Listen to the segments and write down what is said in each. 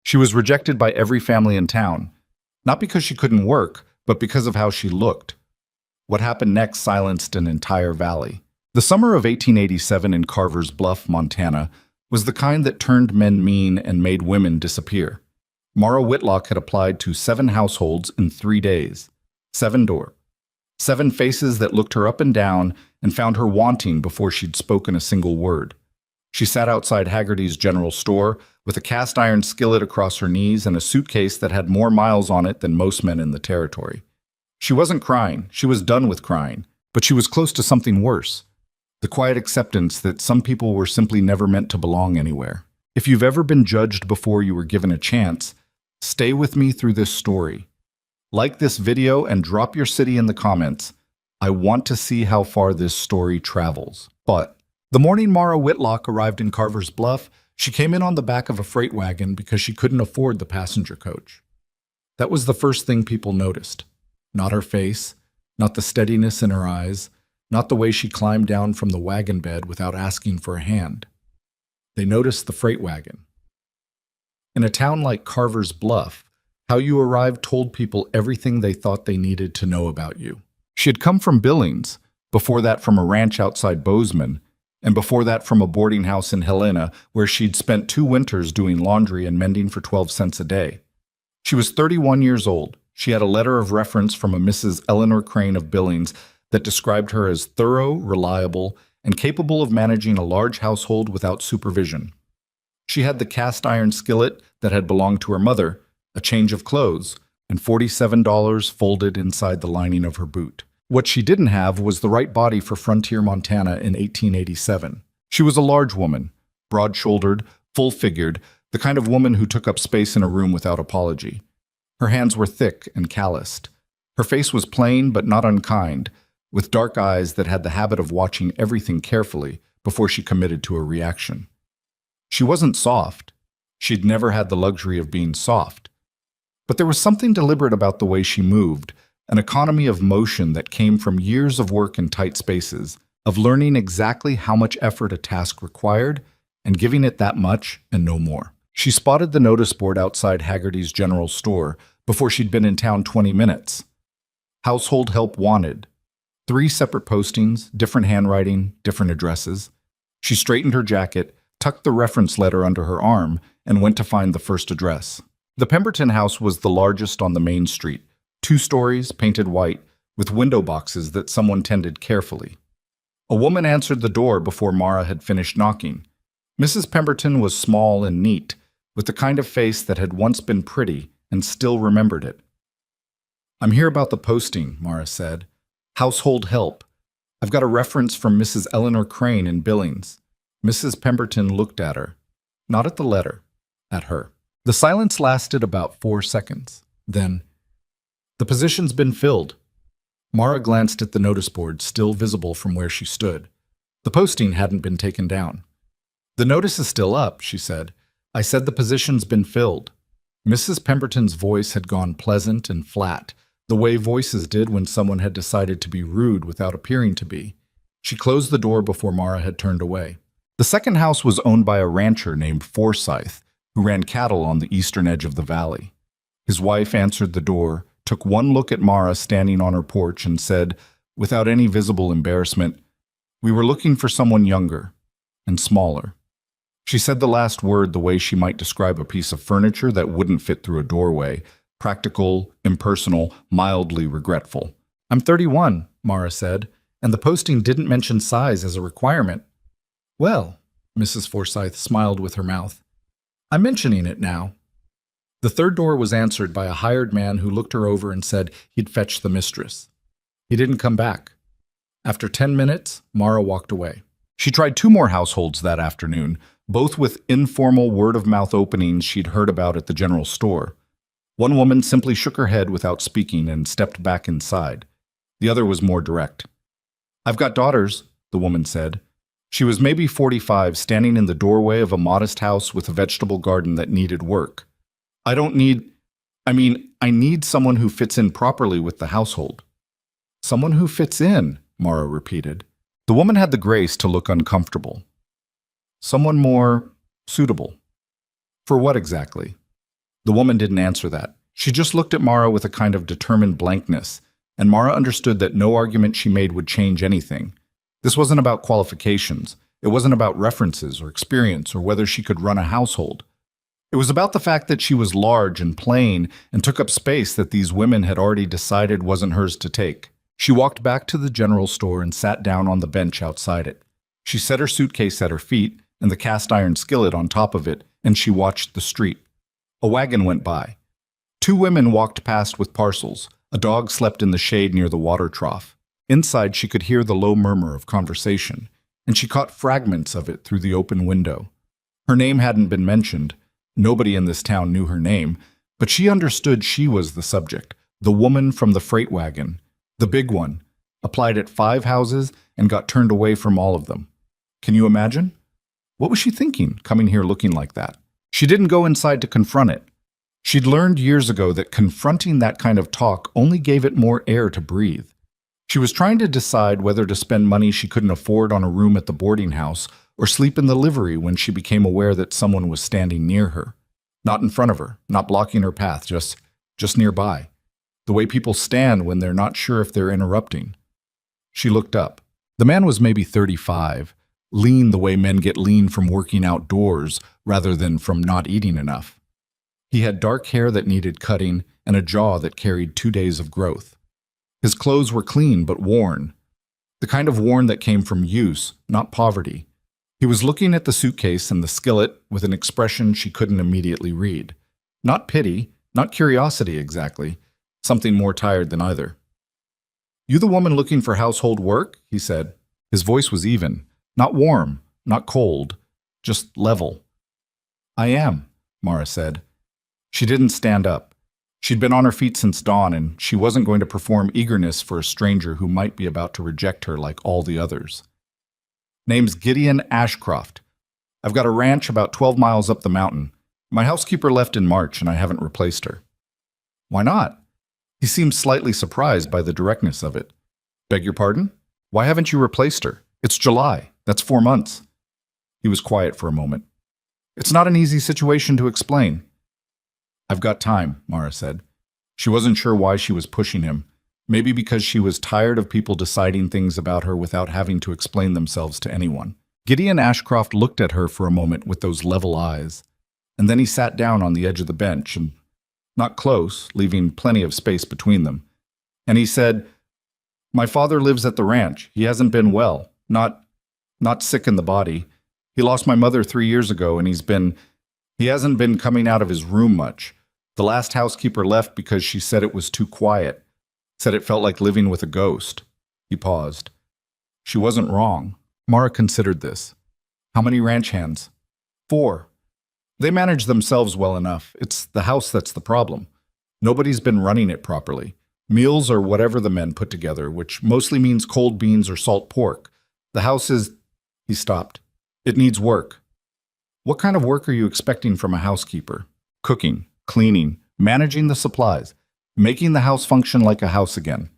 She was rejected by every family in town, not because she couldn't work, but because of how she looked. What happened next silenced an entire valley. The summer of 1887 in Carver's Bluff, Montana, was the kind that turned men mean and made women disappear. Mara Whitlock had applied to 7 households in 3 days. 7 doors. 7 faces that looked her up and down and found her wanting before she'd spoken a single word. She sat outside Haggerty's general store with a cast iron skillet across her knees and a suitcase that had more miles on it than most men in the territory. She wasn't crying, she was done with crying, but she was close to something worse. The quiet acceptance that some people were simply never meant to belong anywhere. If you've ever been judged before you were given a chance, stay with me through this story. Like this video and drop your city in the comments. I want to see how far this story travels. But the morning Mara Whitlock arrived in Carver's Bluff, she came in on the back of a freight wagon because she couldn't afford the passenger coach. That was the first thing people noticed. Not her face, not the steadiness in her eyes, not the way she climbed down from the wagon bed without asking for a hand. They noticed the freight wagon. In a town like Carver's Bluff, how you arrived told people everything they thought they needed to know about you. She had come from Billings, before that from a ranch outside Bozeman, and before that from a boarding house in Helena where she'd spent 2 winters doing laundry and mending for 12 cents a day. She was 31 years old. She had a letter of reference from a Mrs. Eleanor Crane of Billings that described her as thorough, reliable, and capable of managing a large household without supervision. She had the cast iron skillet that had belonged to her mother, a change of clothes, and $47 folded inside the lining of her boot. What she didn't have was the right body for frontier Montana in 1887. She was a large woman, broad-shouldered, full-figured, the kind of woman who took up space in a room without apology. Her hands were thick and calloused. Her face was plain but not unkind, with dark eyes that had the habit of watching everything carefully before she committed to a reaction. She wasn't soft. She'd never had the luxury of being soft. But there was something deliberate about the way she moved, an economy of motion that came from years of work in tight spaces, of learning exactly how much effort a task required and giving it that much and no more. She spotted the notice board outside Haggerty's general store before she'd been in town 20 minutes. Household help wanted. 3 separate postings, different handwriting, different addresses. She straightened her jacket, tucked the reference letter under her arm, and went to find the first address. The Pemberton house was the largest on the main street, 2 stories, painted white, with window boxes that someone tended carefully. A woman answered the door before Mara had finished knocking. Mrs. Pemberton was small and neat, with the kind of face that had once been pretty and still remembered it. "I'm here about the posting," Mara said. "Household help. I've got a reference from Mrs. Eleanor Crane in Billings." Mrs. Pemberton looked at her, not at the letter, at her. The silence lasted about 4 seconds. Then, "The position's been filled." Mara glanced at the notice board, still visible from where she stood. The posting hadn't been taken down. "The notice is still up," she said. "I said the position's been filled." Mrs. Pemberton's voice had gone pleasant and flat, the way voices did when someone had decided to be rude without appearing to be. She closed the door before Mara had turned away. The second house was owned by a rancher named Forsyth, who ran cattle on the eastern edge of the valley. His wife answered the door, took one look at Mara standing on her porch, and said, without any visible embarrassment, "We were looking for someone younger and smaller." She said the last word the way she might describe a piece of furniture that wouldn't fit through a doorway, practical, impersonal, mildly regretful. "I'm 31, Mara said, "and the posting didn't mention size as a requirement." "Well," Mrs. Forsyth smiled with her mouth, "I'm mentioning it now." The third door was answered by a hired man who looked her over and said he'd fetch the mistress. He didn't come back. After 10 minutes, Mara walked away. She tried 2 more households that afternoon, both with informal word-of-mouth openings she'd heard about at the general store. One woman simply shook her head without speaking and stepped back inside. The other was more direct. "I've got daughters," the woman said. She was maybe 45, standing in the doorway of a modest house with a vegetable garden that needed work. I need someone who fits in properly with the household." "Someone who fits in," Mara repeated. The woman had the grace to look uncomfortable. "Someone more suitable." "For what exactly?" The woman didn't answer that. She just looked at Mara with a kind of determined blankness, and Mara understood that no argument she made would change anything. This wasn't about qualifications. It wasn't about references or experience or whether she could run a household. It was about the fact that she was large and plain and took up space that these women had already decided wasn't hers to take. She walked back to the general store and sat down on the bench outside it. She set her suitcase at her feet and the cast iron skillet on top of it, and she watched the street. A wagon went by. Two women walked past with parcels. A dog slept in the shade near the water trough. Inside, she could hear the low murmur of conversation, and she caught fragments of it through the open window. Her name hadn't been mentioned. Nobody in this town knew her name, but she understood she was the subject, the woman from the freight wagon, the big one, applied at 5 houses and got turned away from all of them. Can you imagine? What was she thinking, coming here looking like that? She didn't go inside to confront it. She'd learned years ago that confronting that kind of talk only gave it more air to breathe. She was trying to decide whether to spend money she couldn't afford on a room at the boarding house or sleep in the livery when she became aware that someone was standing near her. Not in front of her, not blocking her path, just nearby. The way people stand when they're not sure if they're interrupting. She looked up. The man was maybe 35, lean the way men get lean from working outdoors rather than from not eating enough. He had dark hair that needed cutting and a jaw that carried 2 days of growth. His clothes were clean but worn, the kind of worn that came from use, not poverty. He was looking at the suitcase and the skillet with an expression she couldn't immediately read. Not pity, not curiosity exactly, something more tired than either. "You the woman looking for household work?" he said. His voice was even, not warm, not cold, just level. "I am," Mara said. She didn't stand up. She'd been on her feet since dawn, and she wasn't going to perform eagerness for a stranger who might be about to reject her like all the others. "Name's Gideon Ashcroft. I've got a ranch about 12 miles up the mountain. My housekeeper left in March, and I haven't replaced her." "Why not?" He seemed slightly surprised by the directness of it. "Beg your pardon? Why haven't you replaced her? It's July. That's 4 months. He was quiet for a moment. "It's not an easy situation to explain." "I've got time," Mara said. She wasn't sure why she was pushing him. Maybe because she was tired of people deciding things about her without having to explain themselves to anyone. Gideon Ashcroft looked at her for a moment with those level eyes, and then he sat down on the edge of the bench, and not close, leaving plenty of space between them. And he said, "My father lives at the ranch. He hasn't been well, not sick in the body. He lost my mother 3 years ago, and he hasn't been coming out of his room much. The last housekeeper left because she said it was too quiet, said it felt like living with a ghost." He paused. She wasn't wrong. Mara considered this. "How many ranch hands?" 4. "They manage themselves well enough. It's the house that's the problem. Nobody's been running it properly. Meals or whatever the men put together, which mostly means cold beans or salt pork. The house is..." He stopped. "It needs work." "What kind of work are you expecting from a housekeeper?" "Cooking, cleaning, managing the supplies, making the house function like a house again."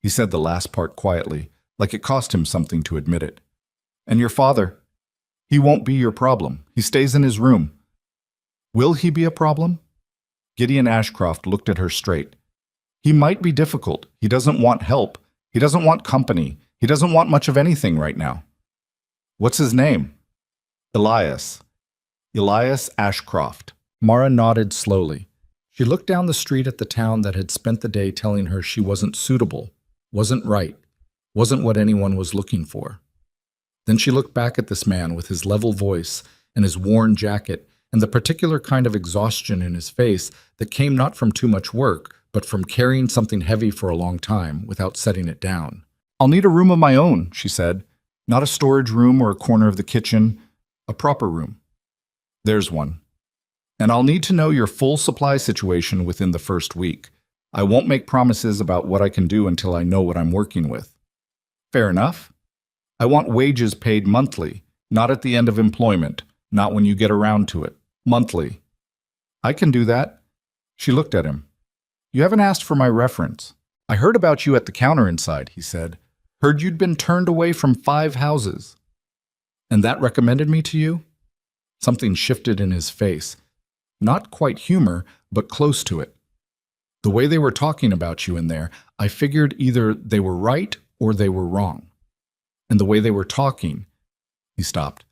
He said the last part quietly, like it cost him something to admit it. "And your father? He won't be your problem. He stays in his room." "Will he be a problem?" Gideon Ashcroft looked at her straight. "He might be difficult. He doesn't want help. He doesn't want company. He doesn't want much of anything right now." "What's his name?" "Elias. Elias Ashcroft." Mara nodded slowly. She looked down the street at the town that had spent the day telling her she wasn't suitable, wasn't right, wasn't what anyone was looking for. Then she looked back at this man with his level voice and his worn jacket and the particular kind of exhaustion in his face that came not from too much work, but from carrying something heavy for a long time without setting it down. "I'll need a room of my own," she said. "Not a storage room or a corner of the kitchen, a proper room." "There's one. And I'll need to know your full supply situation within the first week. I won't make promises about what I can do until I know what I'm working with." "Fair enough. I want wages paid monthly, not at the end of employment, not when you get around to it. Monthly." "I can do that." She looked at him. "You haven't asked for my reference." "I heard about you at the counter inside," he said. "Heard you'd been turned away from 5 houses." "And that recommended me to you?" Something shifted in his face. Not quite humor, but close to it. The way they were talking about you in there, I figured either they were right or they were wrong. And the way they were talking, he stopped.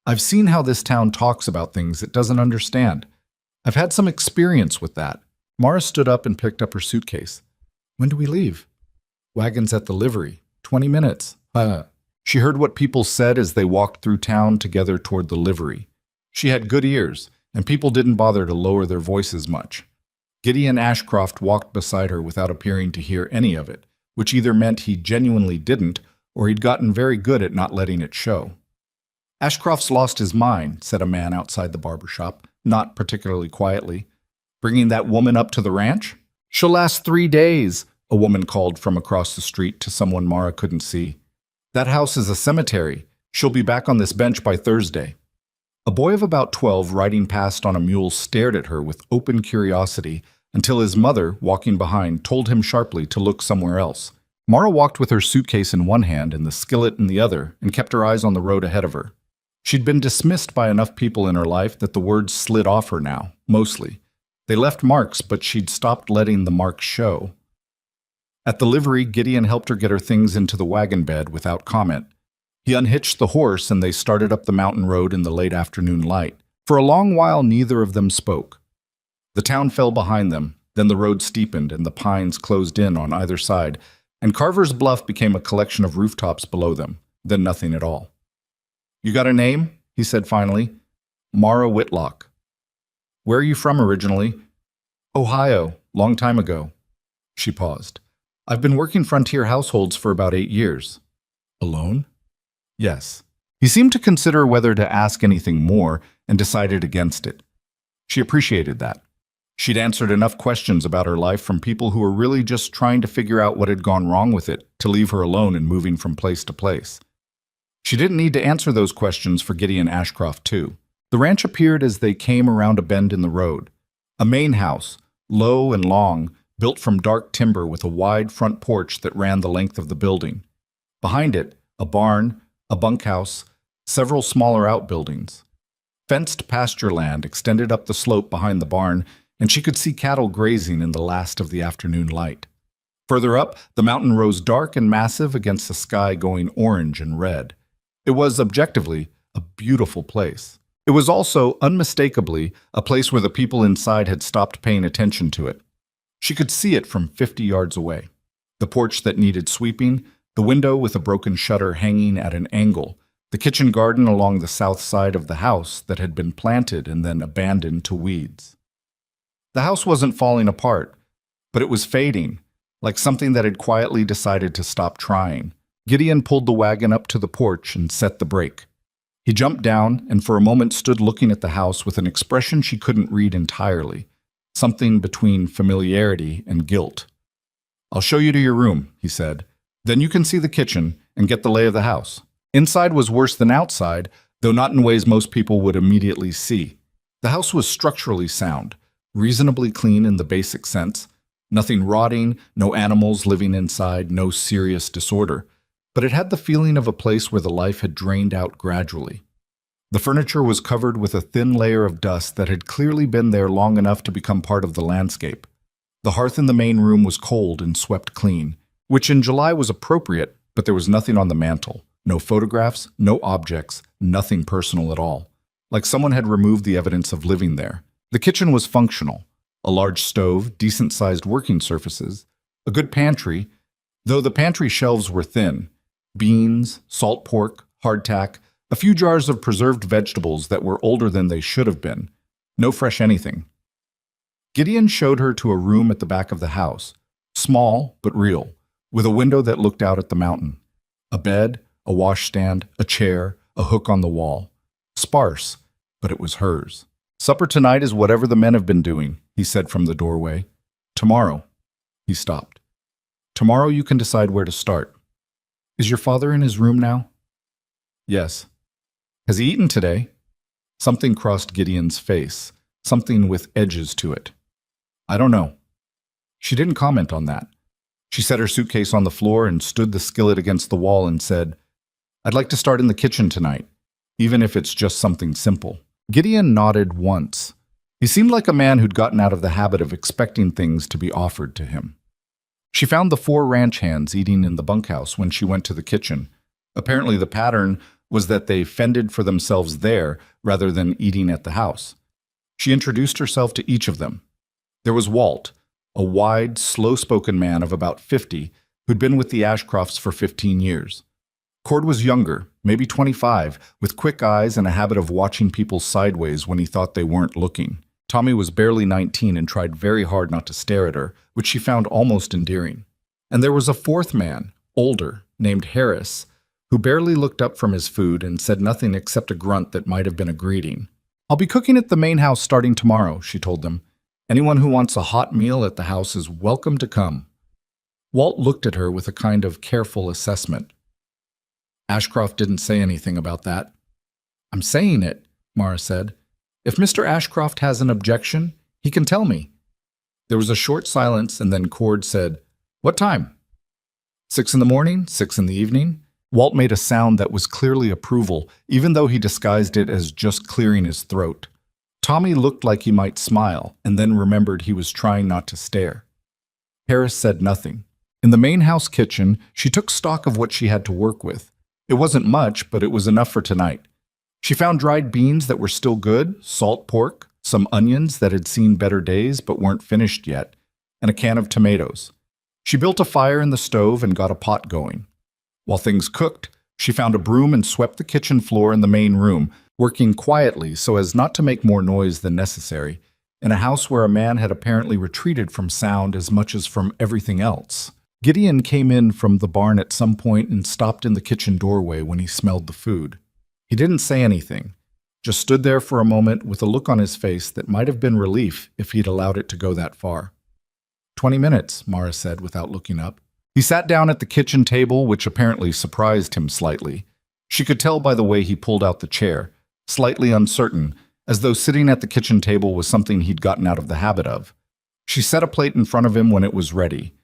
I've seen how this town talks about things it doesn't understand. I've had some experience with that. Mara stood up and picked up her suitcase. When do we leave? Wagon's at the livery. 20 minutes. She heard what people said as they walked through town together toward the livery. She had good ears, and people didn't bother to lower their voices much. Gideon Ashcroft walked beside her without appearing to hear any of it, which either meant he genuinely didn't, or he'd gotten very good at not letting it show. Ashcroft's lost his mind, said a man outside the barber shop, not particularly quietly. Bringing that woman up to the ranch? She'll last 3 days, a woman called from across the street to someone Mara couldn't see. That house is a cemetery. She'll be back on this bench by Thursday. A boy of about 12 riding past on a mule stared at her with open curiosity until his mother, walking behind, told him sharply to look somewhere else. Mara walked with her suitcase in one hand and the skillet in the other and kept her eyes on the road ahead of her. She'd been dismissed by enough people in her life that the words slid off her now, mostly. They left marks, but she'd stopped letting the marks show. At the livery, Gideon helped her get her things into the wagon bed without comment. He unhitched the horse and they started up the mountain road in the late afternoon light. For a long while, neither of them spoke. The town fell behind them, then the road steepened and the pines closed in on either side, and Carver's Bluff became a collection of rooftops below them, then nothing at all. You got a name? He said finally. Mara Whitlock. Where are you from originally? Ohio, long time ago. She paused. I've been working frontier households for about 8 years. Alone? Yes. He seemed to consider whether to ask anything more and decided against it. She appreciated that. She'd answered enough questions about her life from people who were really just trying to figure out what had gone wrong with it to leave her alone and moving from place to place. She didn't need to answer those questions for Gideon Ashcroft, too. The ranch appeared as they came around a bend in the road. A main house, low and long, built from dark timber with a wide front porch that ran the length of the building. Behind it, a barn, a bunkhouse, several smaller outbuildings. Fenced pasture land extended up the slope behind the barn, and she could see cattle grazing in the last of the afternoon light. Further up, the mountain rose dark and massive against the sky going orange and red. It was, objectively, a beautiful place. It was also, unmistakably, a place where the people inside had stopped paying attention to it. She could see it from 50 yards away. The porch that needed sweeping, the window with a broken shutter hanging at an angle, the kitchen garden along the south side of the house that had been planted and then abandoned to weeds. The house wasn't falling apart, but it was fading, like something that had quietly decided to stop trying. Gideon pulled the wagon up to the porch and set the brake. He jumped down and for a moment stood looking at the house with an expression she couldn't read entirely, something between familiarity and guilt. I'll show you to your room, he said. Then you can see the kitchen and get the lay of the house. Inside was worse than outside, though not in ways most people would immediately see. The house was structurally sound, reasonably clean in the basic sense. Nothing rotting, no animals living inside, no serious disorder. But it had the feeling of a place where the life had drained out gradually. The furniture was covered with a thin layer of dust that had clearly been there long enough to become part of the landscape. The hearth in the main room was cold and swept clean, which in July was appropriate, but there was nothing on the mantel. No photographs, no objects, nothing personal at all. Like someone had removed the evidence of living there. The kitchen was functional. A large stove, decent-sized working surfaces, a good pantry, though the pantry shelves were thin. Beans, salt pork, hardtack, a few jars of preserved vegetables that were older than they should have been. No fresh anything. Gideon showed her to a room at the back of the house, small but real, with a window that looked out at the mountain. A bed, a washstand, a chair, a hook on the wall. Sparse, but it was hers. Supper tonight is whatever the men have been doing, he said from the doorway. Tomorrow. He stopped. Tomorrow you can decide where to start. Is your father in his room now? Yes. Has he eaten today? Something crossed Gideon's face, something with edges to it. I don't know. She didn't comment on that. She set her suitcase on the floor and stood the skillet against the wall and said, I'd like to start in the kitchen tonight, even if it's just something simple. Gideon nodded once. He seemed like a man who'd gotten out of the habit of expecting things to be offered to him. She found the 4 ranch hands eating in the bunkhouse when she went to the kitchen. Apparently the pattern was that they fended for themselves there rather than eating at the house. She introduced herself to each of them. There was Walt, a wide, slow-spoken man of about 50 who'd been with the Ashcrofts for 15 years. Cord was younger, maybe 25, with quick eyes and a habit of watching people sideways when he thought they weren't looking. Tommy was barely 19 and tried very hard not to stare at her, which she found almost endearing. And there was a 4th man, older, named Harris, who barely looked up from his food and said nothing except a grunt that might have been a greeting. "I'll be cooking at the main house starting tomorrow," she told them. "Anyone who wants a hot meal at the house is welcome to come." Walt looked at her with a kind of careful assessment. Ashcroft didn't say anything about that. "I'm saying it," Mara said. "If Mr. Ashcroft has an objection, he can tell me." There was a short silence, and then Cord said, "What time?" 6 in the morning, 6 in the evening. Walt made a sound that was clearly approval, even though he disguised it as just clearing his throat. Tommy looked like he might smile, and then remembered he was trying not to stare. Harris said nothing. In the main house kitchen, she took stock of what she had to work with. It wasn't much, but it was enough for tonight. She found dried beans that were still good, salt pork, some onions that had seen better days but weren't finished yet, and a can of tomatoes. She built a fire in the stove and got a pot going. While things cooked, she found a broom and swept the kitchen floor in the main room, working quietly so as not to make more noise than necessary, in a house where a man had apparently retreated from sound as much as from everything else. Gideon came in from the barn at some point and stopped in the kitchen doorway when he smelled the food. He didn't say anything, just stood there for a moment with a look on his face that might have been relief if he'd allowed it to go that far. 20 minutes, Mara said without looking up. He sat down at the kitchen table, which apparently surprised him slightly. She could tell by the way he pulled out the chair, slightly uncertain, as though sitting at the kitchen table was something he'd gotten out of the habit of. She set a plate in front of him when it was ready.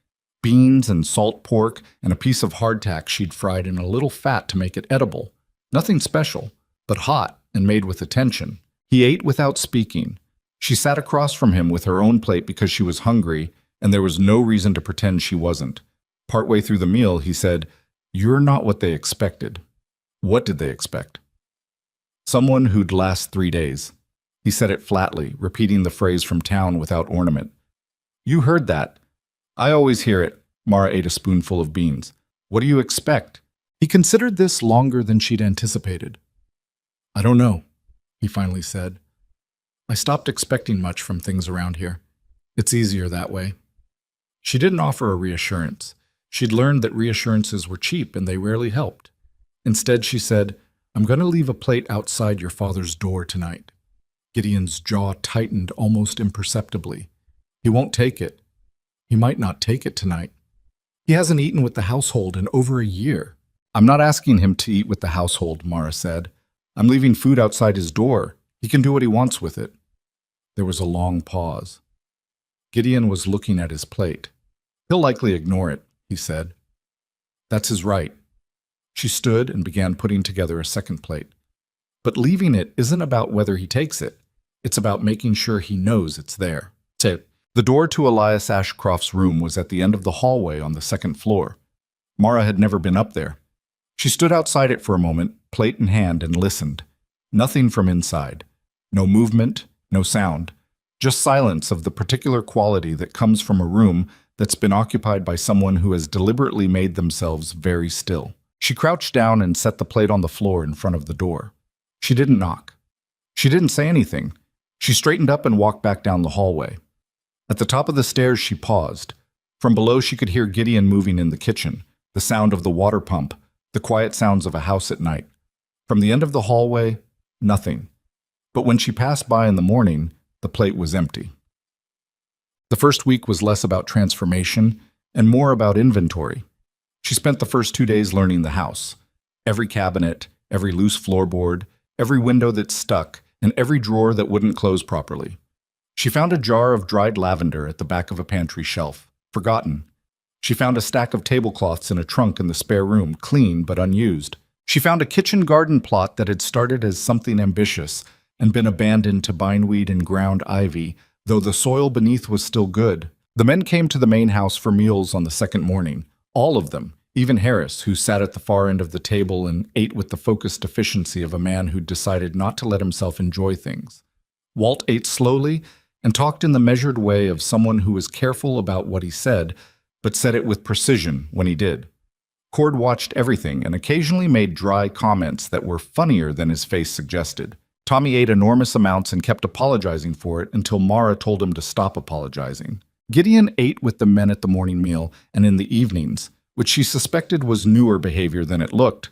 Beans and salt pork and a piece of hardtack she'd fried in a little fat to make it edible. Nothing special, but hot and made with attention. He ate without speaking. She sat across from him with her own plate because she was hungry, and there was no reason to pretend she wasn't. Partway through the meal, he said, "You're not what they expected." What did they expect? Someone who'd last 3 days. He said it flatly, repeating the phrase from town without ornament. "You heard that." "I always hear it." Mara ate a spoonful of beans. "What do you expect?" He considered this longer than she'd anticipated. "I don't know," he finally said. "I stopped expecting much from things around here. It's easier that way." She didn't offer a reassurance. She'd learned that reassurances were cheap and they rarely helped. Instead, she said, "I'm going to leave a plate outside your father's door tonight." Gideon's jaw tightened almost imperceptibly. He won't take it. He might not take it tonight. He hasn't eaten with the household in over a year. "I'm not asking him to eat with the household," Mara said. "I'm leaving food outside his door. He can do what he wants with it." There was a long pause. Gideon was looking at his plate. "He'll likely ignore it," he said. "That's his right." She stood and began putting together a second plate. "But leaving it isn't about whether he takes it. It's about making sure he knows it's there." The door to Elias Ashcroft's room was at the end of the hallway on the second floor. Mara had never been up there. She stood outside it for a moment, plate in hand, and listened. Nothing from inside. No movement, no sound. Just silence of the particular quality that comes from a room that's been occupied by someone who has deliberately made themselves very still. She crouched down and set the plate on the floor in front of the door. She didn't knock. She didn't say anything. She straightened up and walked back down the hallway. At the top of the stairs, she paused. From below, she could hear Gideon moving in the kitchen, the sound of the water pump, the quiet sounds of a house at night. From the end of the hallway, nothing. But when she passed by in the morning, the plate was empty. The first week was less about transformation and more about inventory. She spent the first 2 days learning the house. Every cabinet, every loose floorboard, every window that stuck, and every drawer that wouldn't close properly. She found a jar of dried lavender at the back of a pantry shelf, forgotten. She found a stack of tablecloths in a trunk in the spare room, clean but unused. She found a kitchen garden plot that had started as something ambitious, and been abandoned to bindweed and ground ivy, though the soil beneath was still good. The men came to the main house for meals on the second morning, all of them, even Harris, who sat at the far end of the table and ate with the focused efficiency of a man who'd decided not to let himself enjoy things. Walt ate slowly and talked in the measured way of someone who was careful about what he said, but said it with precision when he did. Cord watched everything and occasionally made dry comments that were funnier than his face suggested. Tommy ate enormous amounts and kept apologizing for it until Mara told him to stop apologizing. Gideon ate with the men at the morning meal and in the evenings, which she suspected was newer behavior than it looked.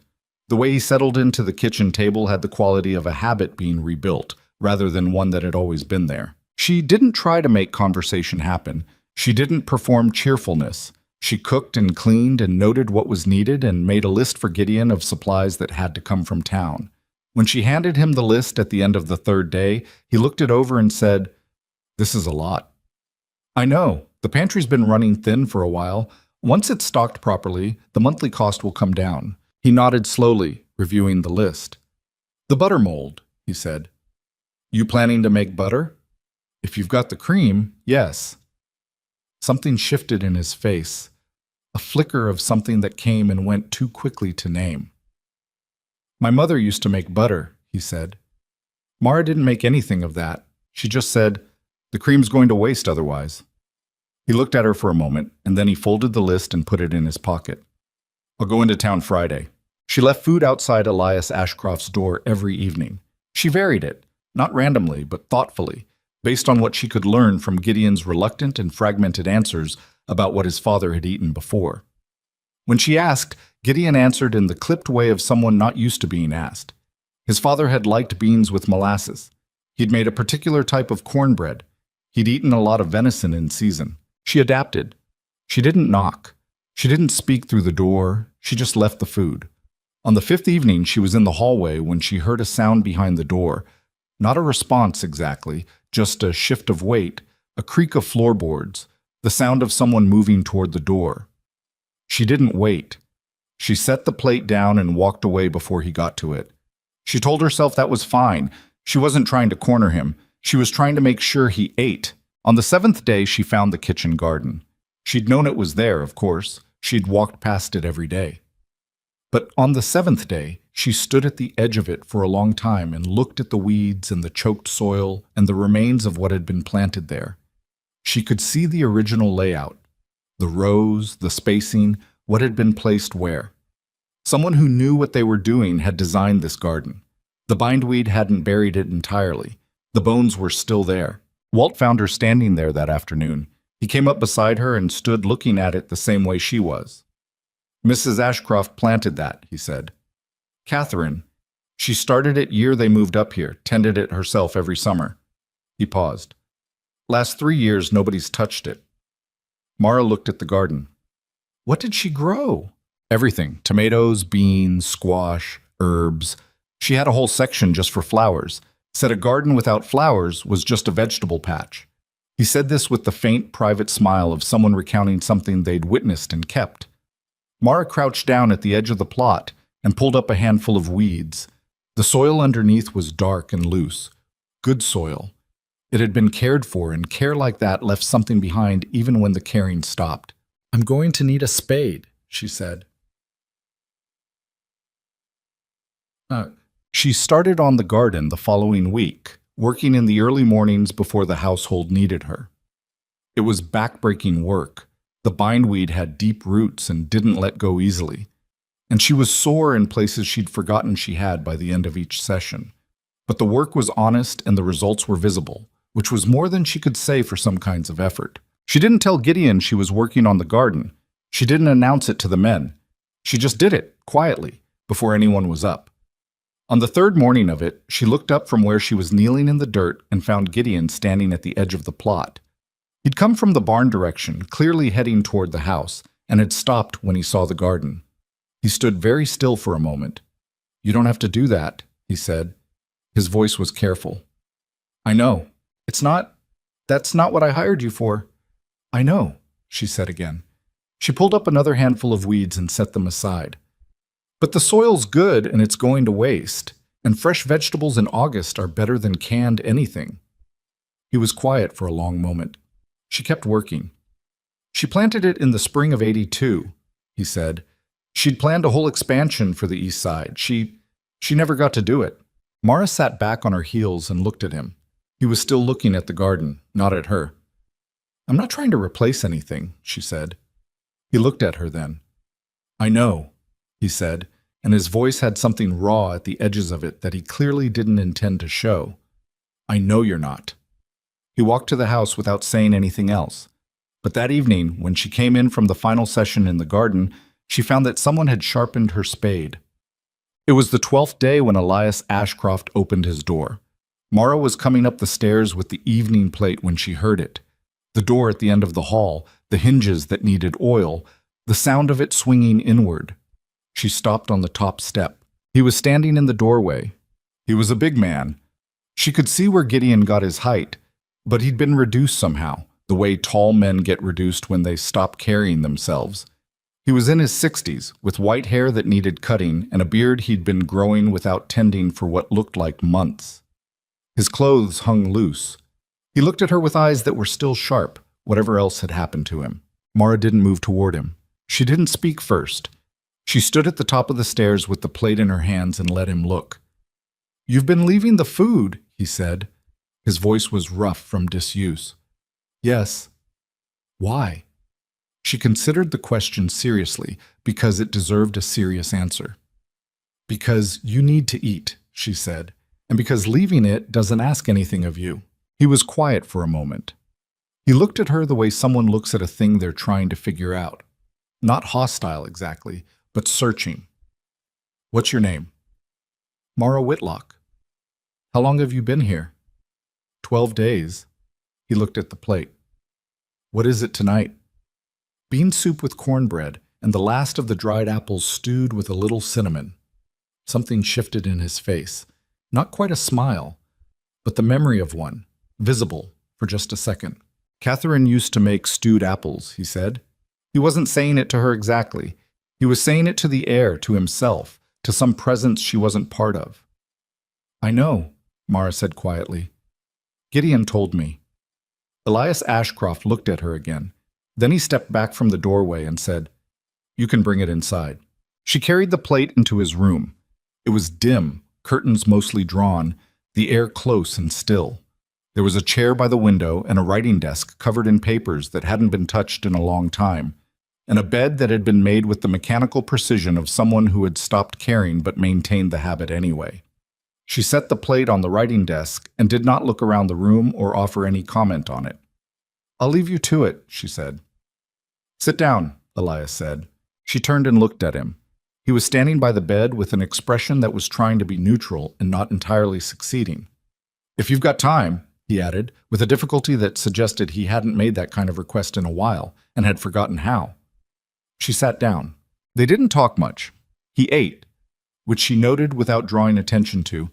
The way he settled into the kitchen table had the quality of a habit being rebuilt, rather than one that had always been there. She didn't try to make conversation happen. She didn't perform cheerfulness. She cooked and cleaned and noted what was needed and made a list for Gideon of supplies that had to come from town. When she handed him the list at the end of the third day, he looked it over and said, "This is a lot." "I know. The pantry's been running thin for a while. Once it's stocked properly, the monthly cost will come down." He nodded slowly, reviewing the list. "The butter mold," he said. "You planning to make butter?" "If you've got the cream, yes." Something shifted in his face, a flicker of something that came and went too quickly to name. "My mother used to make butter," he said. "Mara didn't make anything of that. She just said, 'The cream's going to waste otherwise.'" He looked at her for a moment, and then he folded the list and put it in his pocket. "I'll go into town Friday." She left food outside Elias Ashcroft's door every evening. She varied it, not randomly, but thoughtfully, based on what she could learn from Gideon's reluctant and fragmented answers about what his father had eaten before. When she asked, Gideon answered in the clipped way of someone not used to being asked. His father had liked beans with molasses. He'd made a particular type of cornbread. He'd eaten a lot of venison in season. She adapted. She didn't knock. She didn't speak through the door. She just left the food. On the fifth evening, she was in the hallway when she heard a sound behind the door. Not a response exactly, just a shift of weight, a creak of floorboards, the sound of someone moving toward the door. She didn't wait. She set the plate down and walked away before he got to it. She told herself that was fine. She wasn't trying to corner him. She was trying to make sure he ate. On the seventh day, she found the kitchen garden. She'd known it was there, of course. She'd walked past it every day. But on the seventh day, she stood at the edge of it for a long time and looked at the weeds and the choked soil and the remains of what had been planted there. She could see the original layout, the rows, the spacing, what had been placed where. Someone who knew what they were doing had designed this garden. The bindweed hadn't buried it entirely. The bones were still there. Walt found her standing there that afternoon. He came up beside her and stood looking at it the same way she was. "Mrs. Ashcroft planted that," he said. "Catherine. She started it year they moved up here, tended it herself every summer." He paused. "Last 3 years, nobody's touched it." Mara looked at the garden. "What did she grow?" "Everything. Tomatoes, beans, squash, herbs. She had a whole section just for flowers. Said a garden without flowers was just a vegetable patch." He said this with the faint, private smile of someone recounting something they'd witnessed and kept. Mara crouched down at the edge of the plot and pulled up a handful of weeds. The soil underneath was dark and loose. Good soil. It had been cared for, and care like that left something behind even when the caring stopped. "I'm going to need a spade," she said. She started on the garden the following week, working in the early mornings before the household needed her. It was backbreaking work. The bindweed had deep roots and didn't let go easily. And she was sore in places she'd forgotten she had by the end of each session. But the work was honest and the results were visible, which was more than she could say for some kinds of effort. She didn't tell Gideon she was working on the garden. She didn't announce it to the men. She just did it, quietly, before anyone was up. On the third morning of it, she looked up from where she was kneeling in the dirt and found Gideon standing at the edge of the plot. He'd come from the barn direction, clearly heading toward the house, and had stopped when he saw the garden. He stood very still for a moment. "You don't have to do that," he said. His voice was careful. "I know. That's not what I hired you for." "I know," she said again. She pulled up another handful of weeds and set them aside. "But the soil's good and it's going to waste. And fresh vegetables in August are better than canned anything. He was quiet for a long moment. She kept working. She planted it in the spring of '82, he said. She'd planned a whole expansion for the east side. She never got to do it. Mara sat back on her heels and looked at him. He was still looking at the garden, not at her. I'm not trying to replace anything, she said. He looked at her then. I know, he said, and his voice had something raw at the edges of it that he clearly didn't intend to show. I know you're not. He walked to the house without saying anything else. But that evening, when she came in from the final session in the garden, she found that someone had sharpened her spade. It was the 12th day when Elias Ashcroft opened his door. Mara was coming up the stairs with the evening plate when she heard it. The door at the end of the hall, the hinges that needed oil, the sound of it swinging inward. She stopped on the top step. He was standing in the doorway. He was a big man. She could see where Gideon got his height, but he'd been reduced somehow, the way tall men get reduced when they stop carrying themselves. He was in his 60s, with white hair that needed cutting and a beard he'd been growing without tending for what looked like months. His clothes hung loose. He looked at her with eyes that were still sharp, whatever else had happened to him. Mara didn't move toward him. She didn't speak first. She stood at the top of the stairs with the plate in her hands and let him look. You've been leaving the food, he said. His voice was rough from disuse. Yes. Why? She considered the question seriously because it deserved a serious answer. Because you need to eat, she said, and because leaving it doesn't ask anything of you. He was quiet for a moment. He looked at her the way someone looks at a thing they're trying to figure out. Not hostile exactly, but searching. What's your name? Mara Whitlock. How long have you been here? 12 days. He looked at the plate. What is it tonight? Bean soup with cornbread and the last of the dried apples stewed with a little cinnamon. Something shifted in his face. Not quite a smile, but the memory of one, visible for just a second. Catherine used to make stewed apples, he said. He wasn't saying it to her exactly. He was saying it to the air, to himself, to some presence she wasn't part of. I know, Mara said quietly. Gideon told me. Elias Ashcroft looked at her again. Then he stepped back from the doorway and said, You can bring it inside. She carried the plate into his room. It was dim, curtains mostly drawn, the air close and still. There was a chair by the window and a writing desk covered in papers that hadn't been touched in a long time, and a bed that had been made with the mechanical precision of someone who had stopped caring but maintained the habit anyway. She set the plate on the writing desk and did not look around the room or offer any comment on it. I'll leave you to it, she said. Sit down, Elias said. She turned and looked at him. He was standing by the bed with an expression that was trying to be neutral and not entirely succeeding. If you've got time, he added, with a difficulty that suggested he hadn't made that kind of request in a while and had forgotten how. She sat down. They didn't talk much. He ate, which she noted without drawing attention to,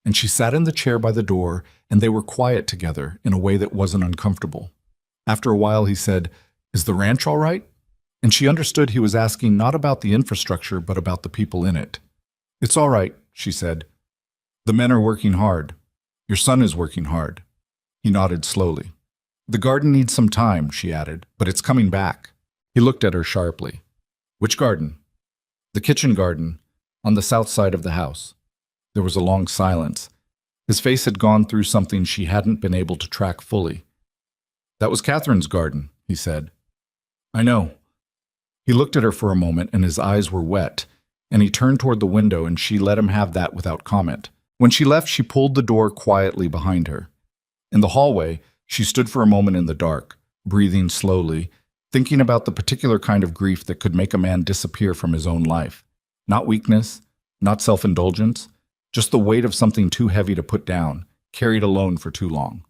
and she sat in the chair by the door, and they were quiet together in a way that wasn't uncomfortable. After a while he said, Is the ranch all right? And she understood he was asking not about the infrastructure, but about the people in it. It's all right, she said. The men are working hard. Your son is working hard. He nodded slowly. The garden needs some time, she added, but it's coming back. He looked at her sharply. Which garden? The kitchen garden, on the south side of the house. There was a long silence. His face had gone through something she hadn't been able to track fully. That was Catherine's garden, he said. I know. He looked at her for a moment and his eyes were wet, and he turned toward the window and she let him have that without comment. When she left, she pulled the door quietly behind her. In the hallway, she stood for a moment in the dark, breathing slowly, thinking about the particular kind of grief that could make a man disappear from his own life. Not weakness, not self-indulgence, just the weight of something too heavy to put down, carried alone for too long.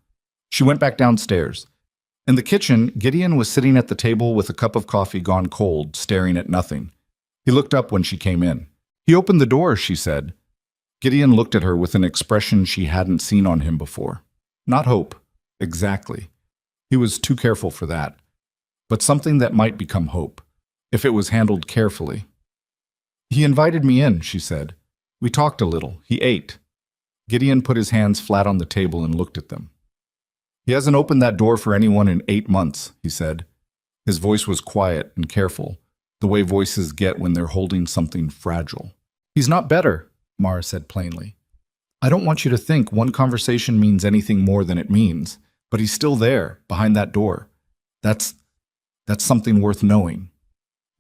She went back downstairs. In the kitchen, Gideon was sitting at the table with a cup of coffee gone cold, staring at nothing. He looked up when she came in. He opened the door, she said. Gideon looked at her with an expression she hadn't seen on him before. Not hope, exactly. He was too careful for that. But something that might become hope, if it was handled carefully. He invited me in, she said. We talked a little. He ate. Gideon put his hands flat on the table and looked at them. He hasn't opened that door for anyone in 8 months, he said. His voice was quiet and careful, the way voices get when they're holding something fragile. He's not better, Mara said plainly. I don't want you to think one conversation means anything more than it means, but he's still there, behind that door. That's something worth knowing.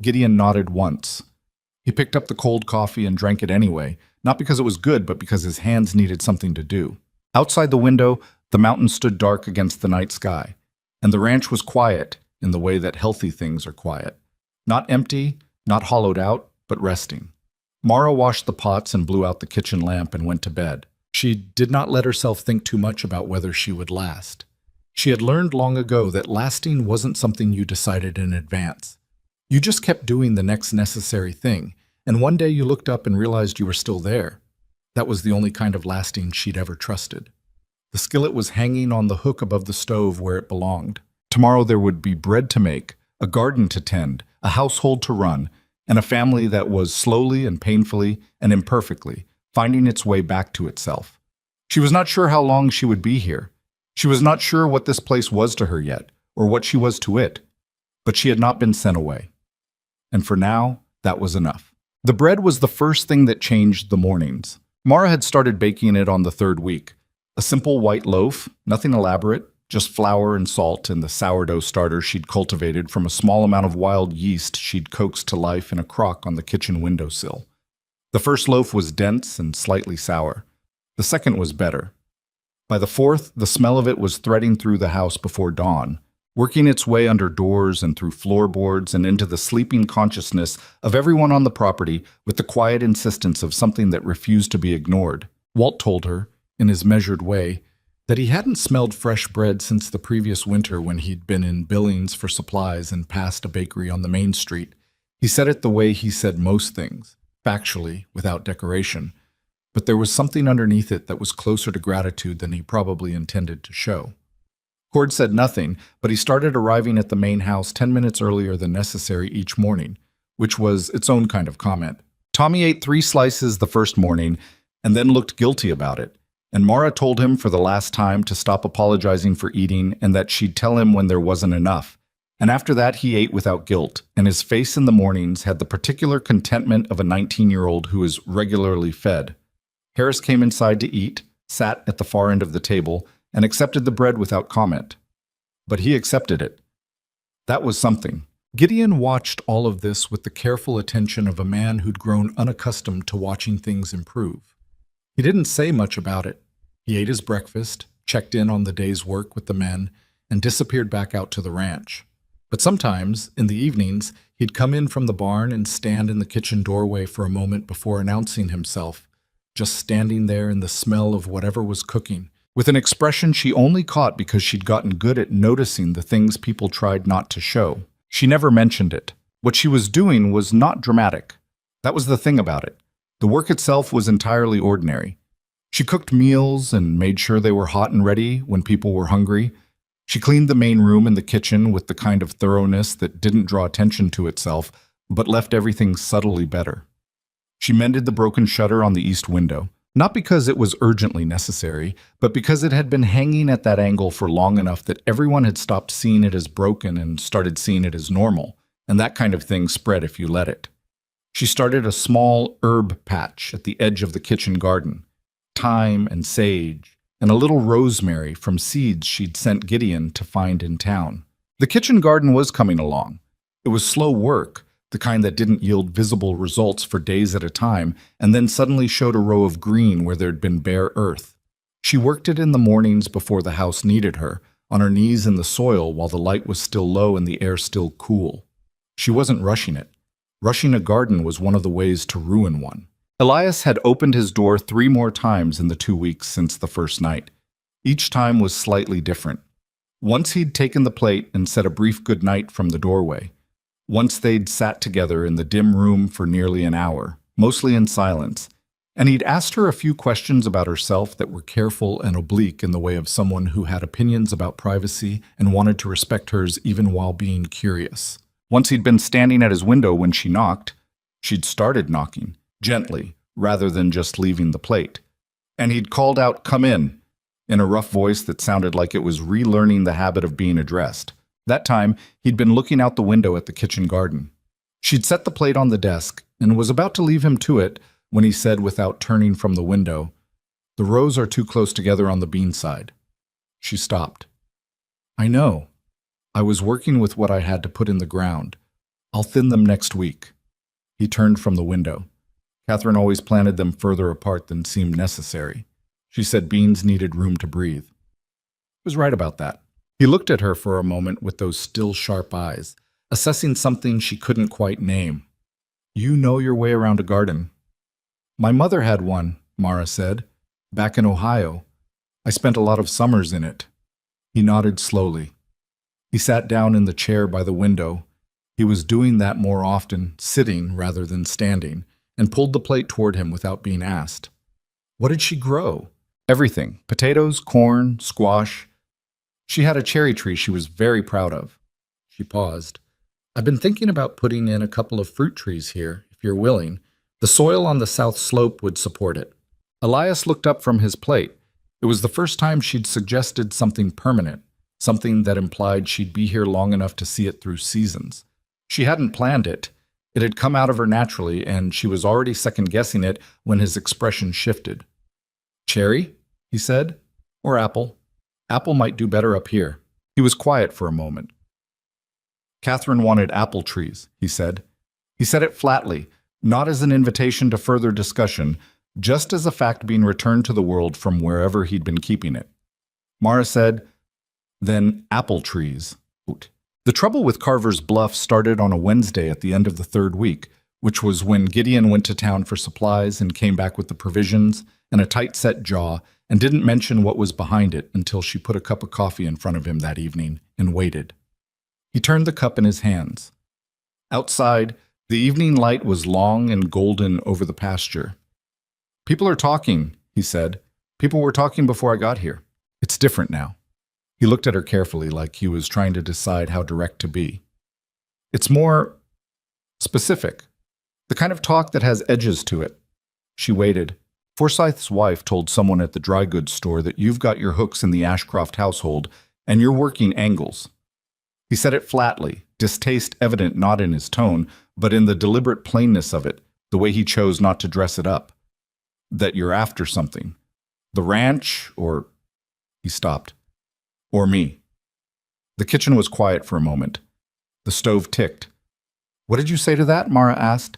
Gideon nodded once. He picked up the cold coffee and drank it anyway, not because it was good, but because his hands needed something to do. Outside the window, the mountain stood dark against the night sky, and the ranch was quiet in the way that healthy things are quiet. Not empty, not hollowed out, but resting. Mara washed the pots and blew out the kitchen lamp and went to bed. She did not let herself think too much about whether she would last. She had learned long ago that lasting wasn't something you decided in advance. You just kept doing the next necessary thing, and one day you looked up and realized you were still there. That was the only kind of lasting she'd ever trusted. The skillet was hanging on the hook above the stove where it belonged. Tomorrow there would be bread to make, a garden to tend, a household to run, and a family that was slowly and painfully and imperfectly finding its way back to itself. She was not sure how long she would be here. She was not sure what this place was to her yet, or what she was to it. But she had not been sent away. And for now, that was enough. The bread was the first thing that changed the mornings. Mara had started baking it on the 3rd week. A simple white loaf, nothing elaborate, just flour and salt and the sourdough starter she'd cultivated from a small amount of wild yeast she'd coaxed to life in a crock on the kitchen windowsill. The first loaf was dense and slightly sour. The second was better. By the 4th, the smell of it was threading through the house before dawn, working its way under doors and through floorboards and into the sleeping consciousness of everyone on the property with the quiet insistence of something that refused to be ignored. Walt told her, in his measured way, that he hadn't smelled fresh bread since the previous winter when he'd been in Billings for supplies and passed a bakery on the main street. He said it the way he said most things, factually, without decoration, but there was something underneath it that was closer to gratitude than he probably intended to show. Cord said nothing, but he started arriving at the main house 10 minutes earlier than necessary each morning, which was its own kind of comment. Tommy ate 3 slices the first morning and then looked guilty about it, and Mara told him for the last time to stop apologizing for eating and that she'd tell him when there wasn't enough. And after that he ate without guilt, and his face in the mornings had the particular contentment of a 19-year-old who is regularly fed. Harris came inside to eat, sat at the far end of the table, and accepted the bread without comment. But he accepted it. That was something. Gideon watched all of this with the careful attention of a man who'd grown unaccustomed to watching things improve. He didn't say much about it. He ate his breakfast, checked in on the day's work with the men, and disappeared back out to the ranch. But sometimes, in the evenings, he'd come in from the barn and stand in the kitchen doorway for a moment before announcing himself, just standing there in the smell of whatever was cooking, with an expression she only caught because she'd gotten good at noticing the things people tried not to show. She never mentioned it. What she was doing was not dramatic. That was the thing about it. The work itself was entirely ordinary. She cooked meals and made sure they were hot and ready when people were hungry. She cleaned the main room and the kitchen with the kind of thoroughness that didn't draw attention to itself, but left everything subtly better. She mended the broken shutter on the east window, not because it was urgently necessary, but because it had been hanging at that angle for long enough that everyone had stopped seeing it as broken and started seeing it as normal, and that kind of thing spread if you let it. She started a small herb patch at the edge of the kitchen garden, thyme and sage, and a little rosemary from seeds she'd sent Gideon to find in town. The kitchen garden was coming along. It was slow work, the kind that didn't yield visible results for days at a time, and then suddenly showed a row of green where there'd been bare earth. She worked it in the mornings before the house needed her, on her knees in the soil while the light was still low and the air still cool. She wasn't rushing it. Rushing a garden was one of the ways to ruin one. Elias had opened his door 3 more times in the 2 weeks since the first night. Each time was slightly different. Once he'd taken the plate and said a brief goodnight from the doorway. Once they'd sat together in the dim room for nearly an hour, mostly in silence, and he'd asked her a few questions about herself that were careful and oblique in the way of someone who had opinions about privacy and wanted to respect hers even while being curious. Once he'd been standing at his window when she knocked. She'd started knocking, gently, rather than just leaving the plate. and he'd called out, "Come in a rough voice that sounded like it was relearning the habit of being addressed. That time, he'd been looking out the window at the kitchen garden. She'd set the plate on the desk and was about to leave him to it when he said, without turning from the window, "The rows are too close together on the bean side." She stopped. "I know. I was working with what I had to put in the ground. I'll thin them next week." He turned from the window. Catherine always planted them further apart than seemed necessary. She said beans needed room to breathe. He was right about that. He looked at her for a moment with those still sharp eyes, assessing something she couldn't quite name. "You know your way around a garden." "My mother had one," Mara said, "back in Ohio. I spent a lot of summers in it." He nodded slowly. He sat down in the chair by the window. He was doing that more often, sitting rather than standing, and pulled the plate toward him without being asked. What did she grow? Everything. Potatoes, corn, squash. She had a cherry tree she was very proud of. She paused. "I've been thinking about putting in a couple of fruit trees here, if you're willing. The soil on the south slope would support it." Elias looked up from his plate. It was the first time she'd suggested something permanent, something that implied she'd be here long enough to see it through seasons. She hadn't planned it. It had come out of her naturally, and she was already second-guessing it when his expression shifted. "Cherry?" he said. "Or apple? Apple might do better up here." He was quiet for a moment. "Catherine wanted apple trees," he said. He said it flatly, not as an invitation to further discussion, just as a fact being returned to the world from wherever he'd been keeping it. Mara said, "Then apple trees." The trouble with Carver's Bluff started on a Wednesday at the end of the third week, which was when Gideon went to town for supplies and came back with the provisions and a tight-set jaw and didn't mention what was behind it until she put a cup of coffee in front of him that evening and waited. He turned the cup in his hands. Outside, the evening light was long and golden over the pasture. "People are talking," he said. "People were talking before I got here. It's different now." He looked at her carefully, like he was trying to decide how direct to be. "It's more specific. The kind of talk that has edges to it." She waited. "Forsyth's wife told someone at the dry goods store that you've got your hooks in the Ashcroft household and you're working angles." He said it flatly, distaste evident not in his tone, but in the deliberate plainness of it, the way he chose not to dress it up. "That you're after something. The ranch, or—" He stopped. "Or me." The kitchen was quiet for a moment. The stove ticked. "What did you say to that?" Mara asked.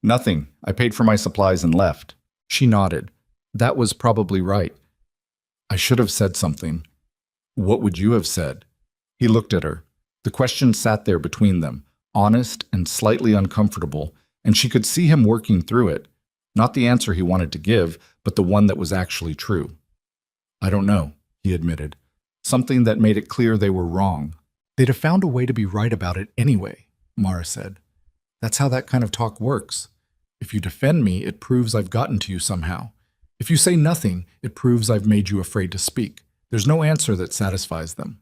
"Nothing. I paid for my supplies and left." She nodded. "That was probably right. I should have said something." "What would you have said?" He looked at her. The question sat there between them, honest and slightly uncomfortable, and she could see him working through it. Not the answer he wanted to give, but the one that was actually true. "I don't know," he admitted. Something that made it clear they were wrong. "They'd have found a way to be right about it anyway," Mara said. "That's how that kind of talk works. If you defend me, it proves I've gotten to you somehow. If you say nothing, it proves I've made you afraid to speak. There's no answer that satisfies them."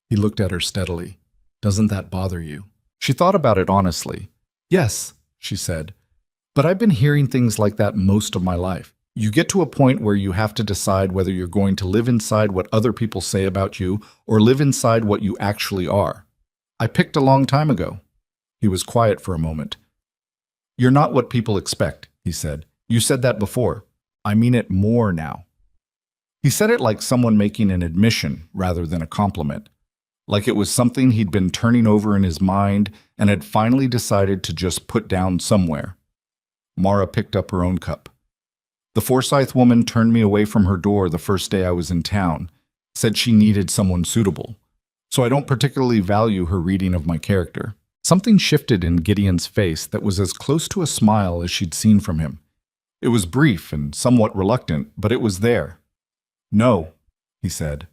He looked at her steadily. "Doesn't that bother you?" She thought about it honestly. "Yes," she said. "But I've been hearing things like that most of my life. You get to a point where you have to decide whether you're going to live inside what other people say about you or live inside what you actually are. I picked a long time ago." He was quiet for a moment. "You're not what people expect," he said. "You said that before. I mean it more now." He said it like someone making an admission rather than a compliment, like it was something he'd been turning over in his mind and had finally decided to just put down somewhere. Mara picked up her own cup. "The Forsyth woman turned me away from her door the first day I was in town, said she needed someone suitable. So I don't particularly value her reading of my character." Something shifted in Gideon's face that was as close to a smile as she'd seen from him. It was brief and somewhat reluctant, but it was there. "No," he said.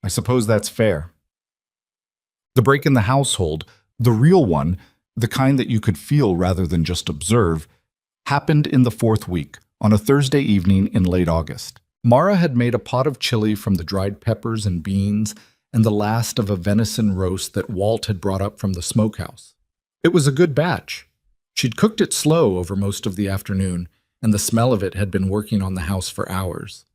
"I suppose that's fair." The break in the household, the real one, the kind that you could feel rather than just observe, happened in the fourth week, on a Thursday evening in late August. Mara had made a pot of chili from the dried peppers and beans and the last of a venison roast that Walt had brought up from the smokehouse. It was a good batch. She'd cooked it slow over most of the afternoon, and the smell of it had been working on the house for hours.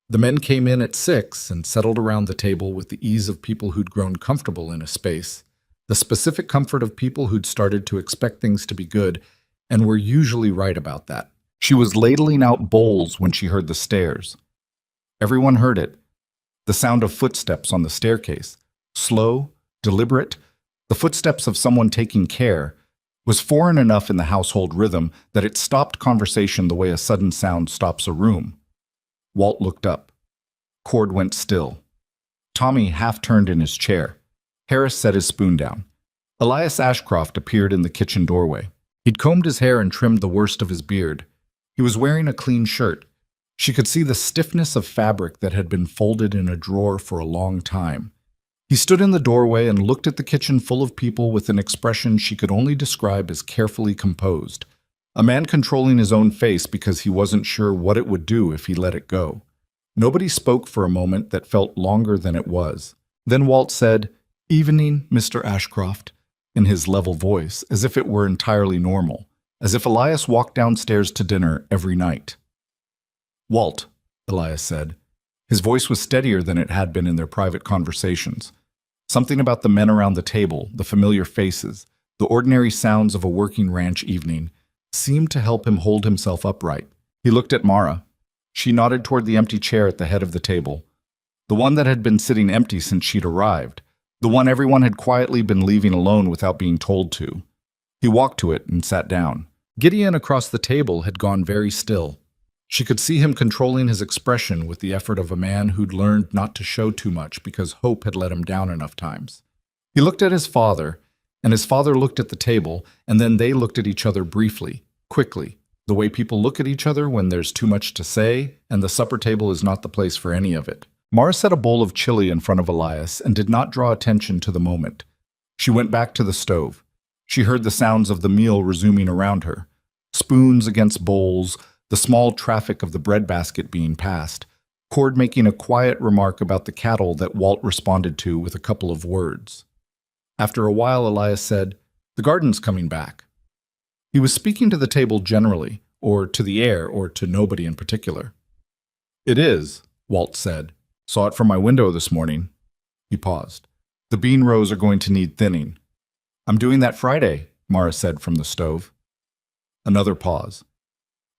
The men came in at 6 and settled around the table with the ease of people who'd grown comfortable in a space, the specific comfort of people who'd started to expect things to be good and were usually right about that. She was ladling out bowls when she heard the stairs. Everyone heard it. The sound of footsteps on the staircase, slow, deliberate, the footsteps of someone taking care, was foreign enough in the household rhythm that it stopped conversation the way a sudden sound stops a room. Walt looked up. Cord went still. Tommy half turned in his chair. Harris set his spoon down. Elias Ashcroft appeared in the kitchen doorway. He'd combed his hair and trimmed the worst of his beard. He was wearing a clean shirt. She could see the stiffness of fabric that had been folded in a drawer for a long time. He stood in the doorway and looked at the kitchen full of people with an expression she could only describe as carefully composed. A man controlling his own face because he wasn't sure what it would do if he let it go. Nobody spoke for a moment that felt longer than it was. Then Walt said, "Evening, Mr. Ashcroft," in his level voice, as if it were entirely normal, as if Elias walked downstairs to dinner every night. "Walt," Elias said. His voice was steadier than it had been in their private conversations. Something about the men around the table, the familiar faces, the ordinary sounds of a working ranch evening, seemed to help him hold himself upright. He looked at Mara. She nodded toward the empty chair at the head of the table, the one that had been sitting empty since she'd arrived, the one everyone had quietly been leaving alone without being told to. He walked to it and sat down. Gideon across the table had gone very still. She could see him controlling his expression with the effort of a man who'd learned not to show too much because hope had let him down enough times. He looked at his father, and his father looked at the table, and then they looked at each other briefly, quickly, the way people look at each other when there's too much to say, and the supper table is not the place for any of it. Mara set a bowl of chili in front of Elias and did not draw attention to the moment. She went back to the stove. She heard the sounds of the meal resuming around her. Spoons against bowls, the small traffic of the breadbasket being passed, Cord making a quiet remark about the cattle that Walt responded to with a couple of words. After a while, Elias said, "The garden's coming back." He was speaking to the table generally, or to the air, or to nobody in particular. "It is," Walt said. "Saw it from my window this morning." He paused. "The bean rows are going to need thinning." "I'm doing that Friday," Mara said from the stove. Another pause.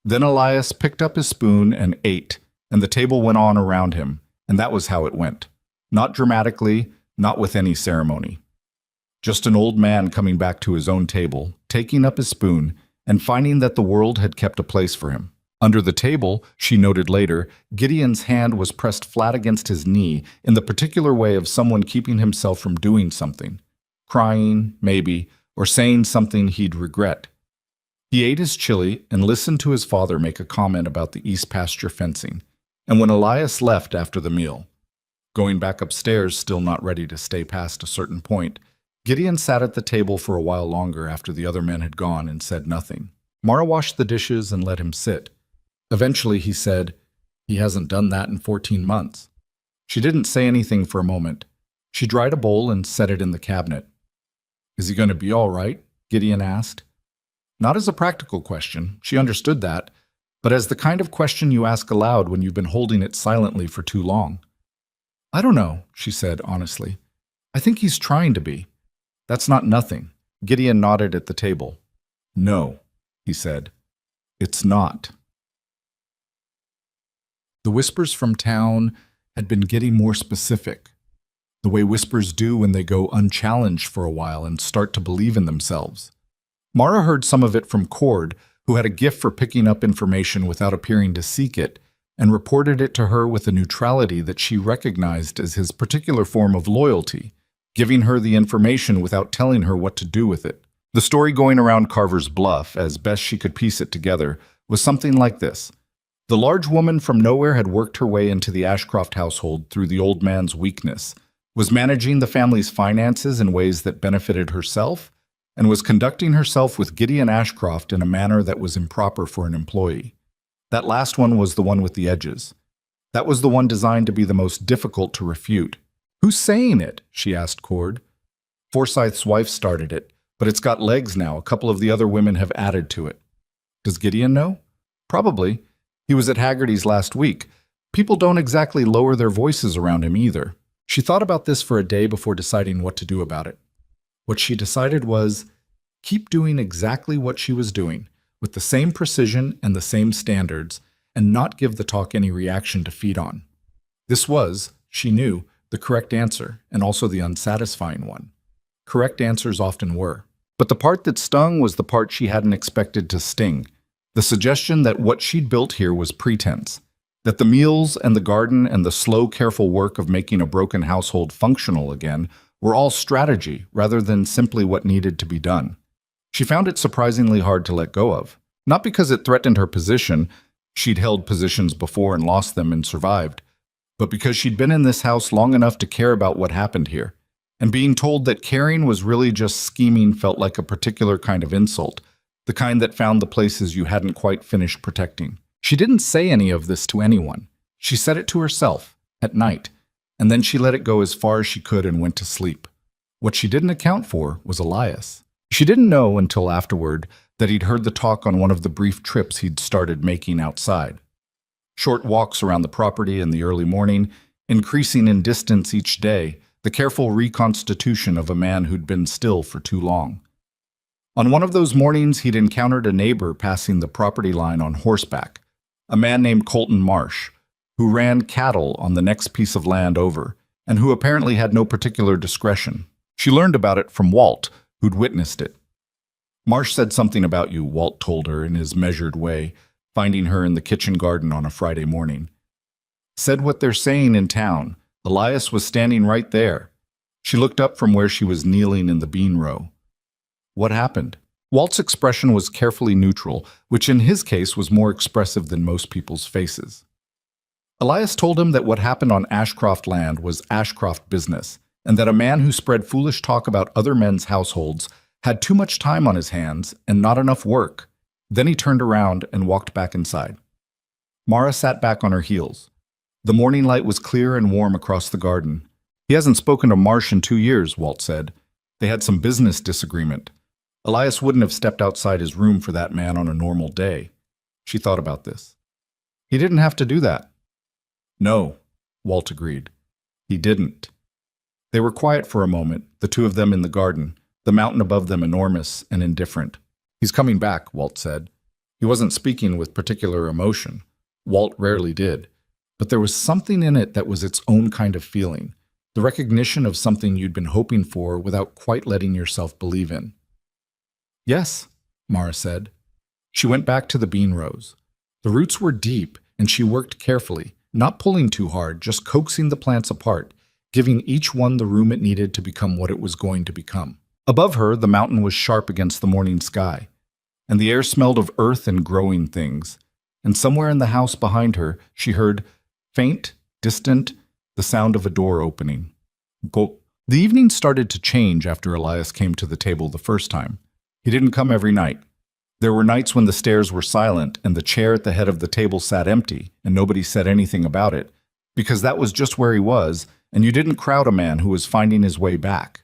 Then Elias picked up his spoon and ate, and the table went on around him, and that was how it went. Not dramatically, not with any ceremony. Just an old man coming back to his own table, taking up his spoon, and finding that the world had kept a place for him. Under the table, she noted later, Gideon's hand was pressed flat against his knee in the particular way of someone keeping himself from doing something. Crying, maybe, or saying something he'd regret. He ate his chili and listened to his father make a comment about the east pasture fencing, and when Elias left after the meal, going back upstairs still not ready to stay past a certain point, Gideon sat at the table for a while longer after the other men had gone and said nothing. Mara washed the dishes and let him sit. Eventually he said, "He hasn't done that in 14 months. She didn't say anything for a moment. She dried a bowl and set it in the cabinet. "Is he going to be all right?" Gideon asked. Not as a practical question, she understood that, but as the kind of question you ask aloud when you've been holding it silently for too long. "I don't know," she said honestly. "I think he's trying to be. That's not nothing." Gideon nodded at the table. "No," he said. "It's not." The whispers from town had been getting more specific, the way whispers do when they go unchallenged for a while and start to believe in themselves. Mara heard some of it from Cord, who had a gift for picking up information without appearing to seek it, and reported it to her with a neutrality that she recognized as his particular form of loyalty, giving her the information without telling her what to do with it. The story going around Carver's Bluff, as best she could piece it together, was something like this. The large woman from nowhere had worked her way into the Ashcroft household through the old man's weakness, was managing the family's finances in ways that benefited herself, and was conducting herself with Gideon Ashcroft in a manner that was improper for an employee. That last one was the one with the edges. That was the one designed to be the most difficult to refute. "Who's saying it?" she asked Cord. "Forsyth's wife started it, but it's got legs now. A couple of the other women have added to it." "Does Gideon know?" Probably. He was at Haggerty's last week. People don't exactly lower their voices around him either. She thought about this for a day before deciding what to do about it. What she decided was keep doing exactly what she was doing, with the same precision and the same standards, and not give the talk any reaction to feed on. This was, she knew, the correct answer, and also the unsatisfying one. Correct answers often were. But the part that stung was the part she hadn't expected to sting. The suggestion that what she'd built here was pretense. That the meals and the garden and the slow, careful work of making a broken household functional again were all strategy rather than simply what needed to be done. She found it surprisingly hard to let go of. Not because it threatened her position, she'd held positions before and lost them and survived, but because she'd been in this house long enough to care about what happened here. And being told that caring was really just scheming felt like a particular kind of insult, the kind that found the places you hadn't quite finished protecting. She didn't say any of this to anyone. She said it to herself, at night, and then she let it go as far as she could and went to sleep. What she didn't account for was Elias. She didn't know until afterward that he'd heard the talk on one of the brief trips he'd started making outside. Short walks around the property in the early morning, increasing in distance each day, the careful reconstitution of a man who'd been still for too long. On one of those mornings, he'd encountered a neighbor passing the property line on horseback, a man named Colton Marsh, who ran cattle on the next piece of land over, and who apparently had no particular discretion. She learned about it from Walt, who'd witnessed it. Marsh said something about you, Walt told her in his measured way, finding her in the kitchen garden on a Friday morning. Said what they're saying in town. Elias was standing right there. She looked up from where she was kneeling in the bean row. What happened? Walt's expression was carefully neutral, which in his case was more expressive than most people's faces. Elias told him that what happened on Ashcroft land was Ashcroft business, and that a man who spread foolish talk about other men's households had too much time on his hands and not enough work. Then he turned around and walked back inside. Mara sat back on her heels. The morning light was clear and warm across the garden. He hasn't spoken to Marsh in 2 years, Walt said. They had some business disagreement. Elias wouldn't have stepped outside his room for that man on a normal day. She thought about this. He didn't have to do that. No, Walt agreed. He didn't. They were quiet for a moment, the two of them in the garden, the mountain above them enormous and indifferent. He's coming back, Walt said. He wasn't speaking with particular emotion. Walt rarely did. But there was something in it that was its own kind of feeling, the recognition of something you'd been hoping for without quite letting yourself believe in. Yes, Mara said. She went back to the bean rows. The roots were deep, and she worked carefully, not pulling too hard, just coaxing the plants apart, giving each one the room it needed to become what it was going to become. Above her, the mountain was sharp against the morning sky, and the air smelled of earth and growing things. And somewhere in the house behind her, she heard, faint, distant, the sound of a door opening. Gulp. The evening started to change after Elias came to the table the first time. He didn't come every night. There were nights when the stairs were silent and the chair at the head of the table sat empty and nobody said anything about it, because that was just where he was, and you didn't crowd a man who was finding his way back.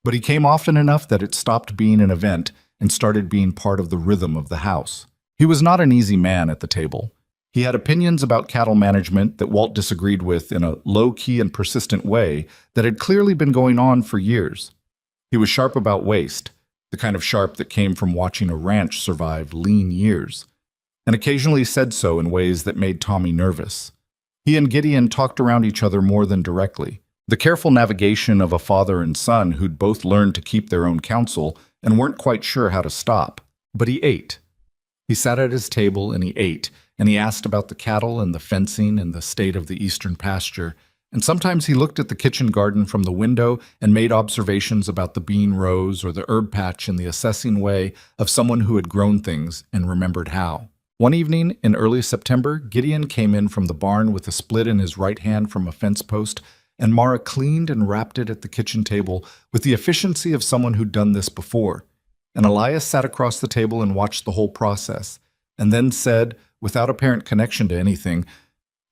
But he came often enough that it stopped being an event and started being part of the rhythm of the house. He was not an easy man at the table. He had opinions about cattle management that Walt disagreed with in a low-key and persistent way that had clearly been going on for years. He was sharp about waste, the kind of sharp that came from watching a ranch survive lean years, and occasionally said so in ways that made Tommy nervous. He and Gideon talked around each other more than directly, the careful navigation of a father and son who'd both learned to keep their own counsel and weren't quite sure how to stop. But he ate. He sat at his table and he ate, and he asked about the cattle and the fencing and the state of the eastern pasture, and sometimes he looked at the kitchen garden from the window and made observations about the bean rows or the herb patch in the assessing way of someone who had grown things and remembered how. One evening in early September, Gideon came in from the barn with a split in his right hand from a fence post, and Mara cleaned and wrapped it at the kitchen table with the efficiency of someone who'd done this before. And Elias sat across the table and watched the whole process, and then said, without apparent connection to anything,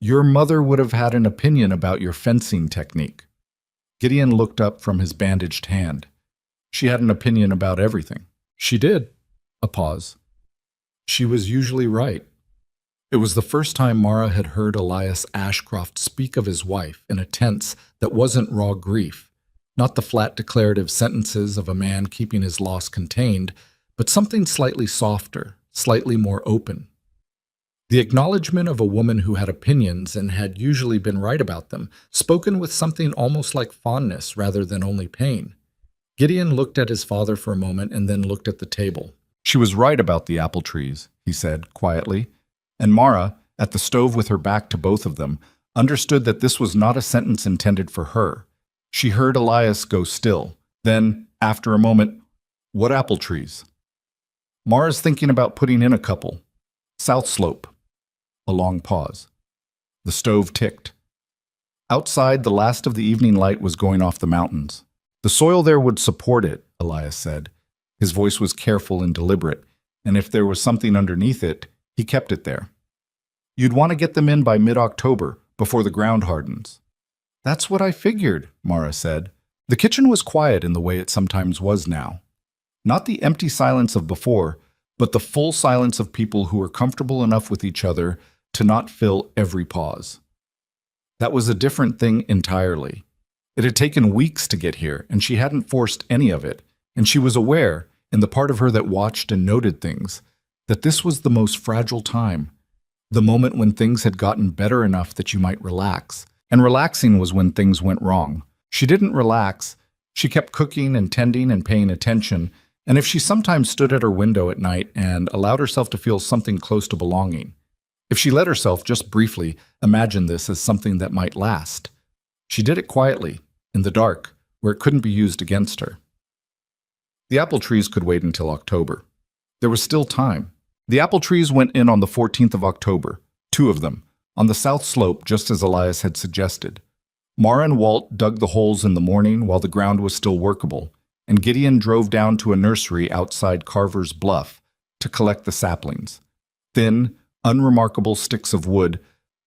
"Your mother would have had an opinion about your fencing technique." Gideon looked up from his bandaged hand. She had an opinion about everything. She did. A pause. She was usually right. It was the first time Mara had heard Elias Ashcroft speak of his wife in a tense that wasn't raw grief, not the flat declarative sentences of a man keeping his loss contained, but something slightly softer, slightly more open. The acknowledgement of a woman who had opinions and had usually been right about them, spoken with something almost like fondness rather than only pain. Gideon looked at his father for a moment and then looked at the table. "She was right about the apple trees," he said quietly, and Mara, at the stove with her back to both of them, understood that this was not a sentence intended for her. She heard Elias go still. Then, after a moment, "What apple trees?" "Mara's thinking about putting in a couple. South Slope." A long pause. The stove ticked. Outside, the last of the evening light was going off the mountains. "The soil there would support it," Elias said. His voice was careful and deliberate, and if there was something underneath it, he kept it there. "You'd want to get them in by mid-October, before the ground hardens." "That's what I figured," Mara said. The kitchen was quiet in the way it sometimes was now. Not the empty silence of before, but the full silence of people who were comfortable enough with each other to not fill every pause. That was a different thing entirely. It had taken weeks to get here, and she hadn't forced any of it, and she was aware, in the part of her that watched and noted things, that this was the most fragile time, the moment when things had gotten better enough that you might relax, and relaxing was when things went wrong. She didn't relax. She kept cooking and tending and paying attention, and if she sometimes stood at her window at night and allowed herself to feel something close to belonging, if she let herself just briefly imagine this as something that might last, she did it quietly, in the dark, where it couldn't be used against her. The apple trees could wait until October. There was still time. The apple trees went in on the 14th of October, 2 of them, on the south slope just as Elias had suggested. Mara and Walt dug the holes in the morning while the ground was still workable, and Gideon drove down to a nursery outside Carver's Bluff to collect the saplings. Thin, unremarkable sticks of wood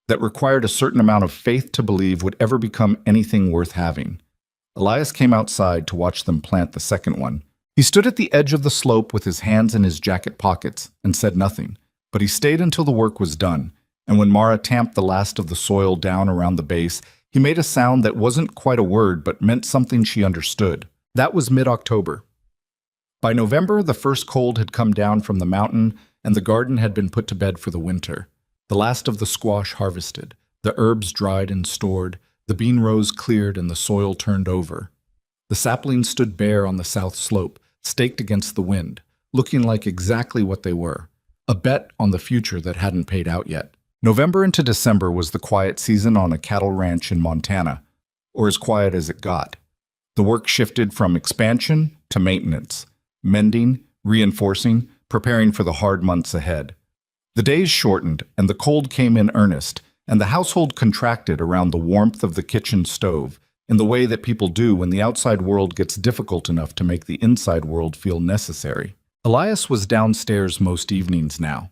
that required a certain amount of faith to believe would ever become anything worth having. Elias came outside to watch them plant the second one. He stood at the edge of the slope with his hands in his jacket pockets and said nothing, but he stayed until the work was done, and when Mara tamped the last of the soil down around the base, he made a sound that wasn't quite a word but meant something she understood. That was mid-October. By November, the first cold had come down from the mountain, and the garden had been put to bed for the winter. The last of the squash harvested, the herbs dried and stored, the bean rows cleared and the soil turned over. The saplings stood bare on the south slope, staked against the wind, looking like exactly what they were, a bet on the future that hadn't paid out yet. November into December was the quiet season on a cattle ranch in Montana, or as quiet as it got. The work shifted from expansion to maintenance, mending, reinforcing, preparing for the hard months ahead. The days shortened, and the cold came in earnest, and the household contracted around the warmth of the kitchen stove, in the way that people do when the outside world gets difficult enough to make the inside world feel necessary. Elias was downstairs most evenings now.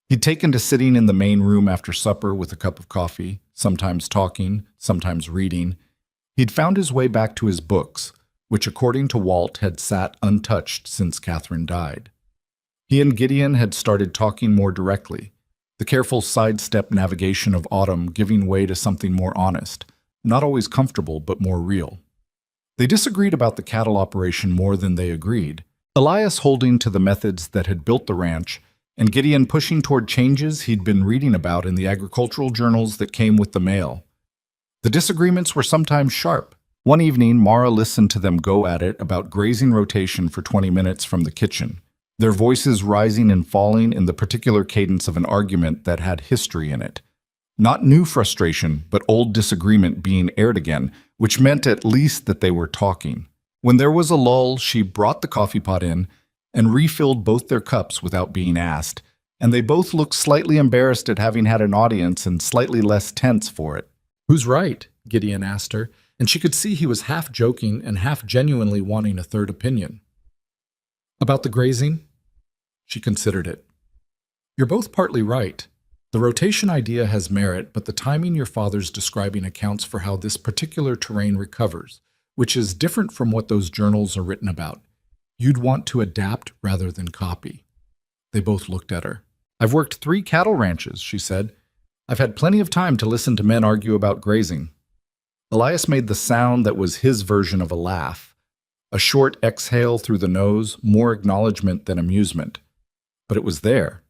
He'd taken to sitting in the main room after supper with a cup of coffee, sometimes talking, sometimes reading. He'd found his way back to his books, which according to Walt had sat untouched since Catherine died. He and Gideon had started talking more directly, the careful sidestep navigation of autumn giving way to something more honest, not always comfortable but more real. They disagreed about the cattle operation more than they agreed, Elias holding to the methods that had built the ranch, and Gideon pushing toward changes he'd been reading about in the agricultural journals that came with the mail. The disagreements were sometimes sharp. One evening, Mara listened to them go at it about grazing rotation for 20 minutes from the kitchen, their voices rising and falling in the particular cadence of an argument that had history in it. Not new frustration, but old disagreement being aired again, which meant at least that they were talking. When there was a lull, she brought the coffee pot in and refilled both their cups without being asked, and they both looked slightly embarrassed at having had an audience and slightly less tense for it. "Who's right?" Gideon asked her, and she could see he was half joking and half genuinely wanting a third opinion. "About the grazing?" She considered it. "You're both partly right. The rotation idea has merit, but the timing your father's describing accounts for how this particular terrain recovers, which is different from what those journals are written about. You'd want to adapt rather than copy." They both looked at her. I've worked 3 cattle ranches, she said. I've had plenty of time to listen to men argue about grazing. Elias made the sound that was his version of a laugh. A short exhale through the nose, more acknowledgement than amusement. But it was there.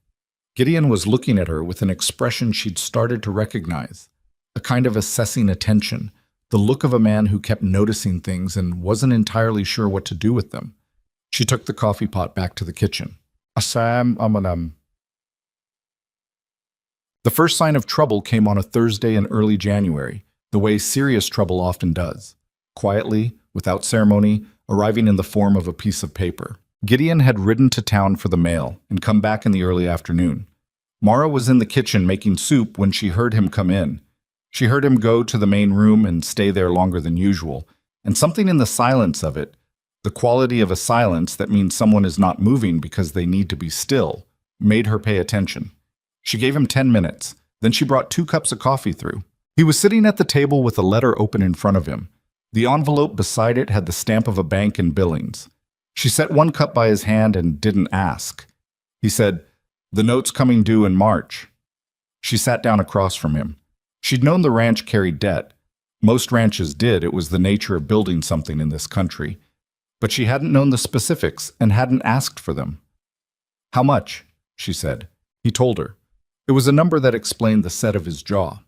Gideon was looking at her with an expression she'd started to recognize. A kind of assessing attention, the look of a man who kept noticing things and wasn't entirely sure what to do with them. She took the coffee pot back to the kitchen. The first sign of trouble came on a Thursday in early January, the way serious trouble often does. Quietly, without ceremony, arriving in the form of a piece of paper. Gideon had ridden to town for the mail and come back in the early afternoon. Mara was in the kitchen making soup when she heard him come in. She heard him go to the main room and stay there longer than usual, and something in the silence of it, the quality of a silence that means someone is not moving because they need to be still, made her pay attention. She gave him 10 minutes, then she brought 2 cups of coffee through. He was sitting at the table with a letter open in front of him. The envelope beside it had the stamp of a bank in Billings. She set 1 cup by his hand and didn't ask. He said, "The note's coming due in March." She sat down across from him. She'd known the ranch carried debt. Most ranches did, it was the nature of building something in this country. But she hadn't known the specifics and hadn't asked for them. "How much?" she said. He told her. It was a number that explained the set of his jaw.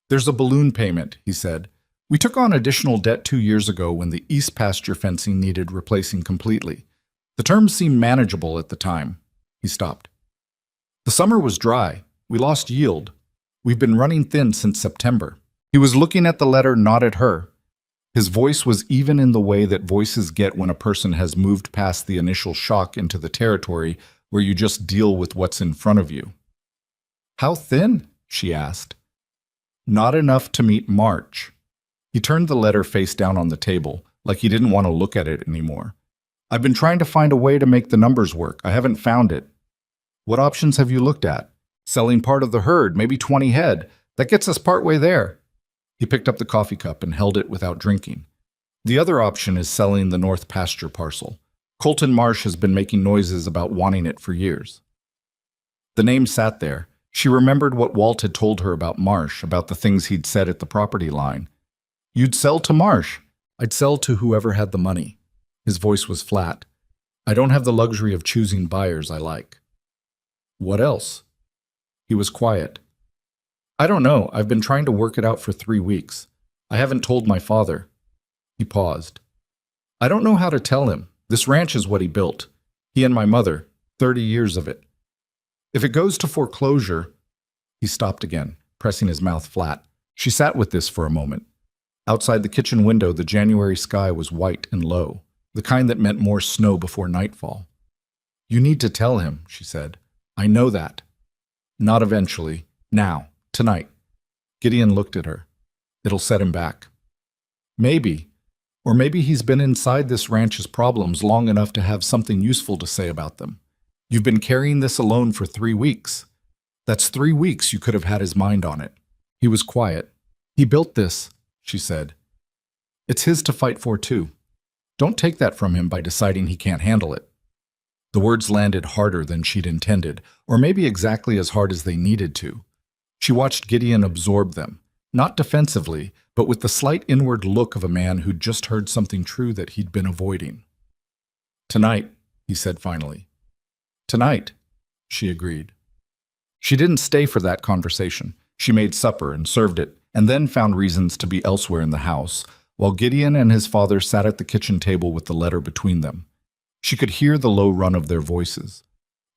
"There's a balloon payment," he said. "We took on additional debt 2 years ago when the east pasture fencing needed replacing completely. The terms seemed manageable at the time." He stopped. "The summer was dry. We lost yield. We've been running thin since September." He was looking at the letter, not at her. His voice was even in the way that voices get when a person has moved past the initial shock into the territory where you just deal with what's in front of you. "How thin?" she asked. "Not enough to meet March." He turned the letter face down on the table, like he didn't want to look at it anymore. "I've been trying to find a way to make the numbers work. I haven't found it." "What options have you looked at?" "Selling part of the herd, maybe 20 head. That gets us partway there." He picked up the coffee cup and held it without drinking. "The other option is selling the North Pasture parcel. Colton Marsh has been making noises about wanting it for years." The name sat there. She remembered what Walt had told her about Marsh, about the things he'd said at the property line. "You'd sell to Marsh." "I'd sell to whoever had the money." His voice was flat. "I don't have the luxury of choosing buyers I like." "What else?" He was quiet. "I don't know. I've been trying to work it out for 3 weeks. I haven't told my father." He paused. "I don't know how to tell him. This ranch is what he built. He and my mother, 30 years of it. If it goes to foreclosure—" He stopped again, pressing his mouth flat. She sat with this for a moment. Outside the kitchen window, the January sky was white and low, the kind that meant more snow before nightfall. "You need to tell him," she said. "I know that." "Not eventually. Now. Tonight." Gideon looked at her. "It'll set him back." "Maybe. Or maybe he's been inside this ranch's problems long enough to have something useful to say about them. You've been carrying this alone for 3 weeks. That's 3 weeks you could have had his mind on it." He was quiet. "He built this," she said. "It's his to fight for, too. Don't take that from him by deciding he can't handle it." The words landed harder than she'd intended, or maybe exactly as hard as they needed to. She watched Gideon absorb them, not defensively, but with the slight inward look of a man who'd just heard something true that he'd been avoiding. "Tonight," he said finally. "Tonight," she agreed. She didn't stay for that conversation. She made supper and served it, and then found reasons to be elsewhere in the house, while Gideon and his father sat at the kitchen table with the letter between them. She could hear the low run of their voices.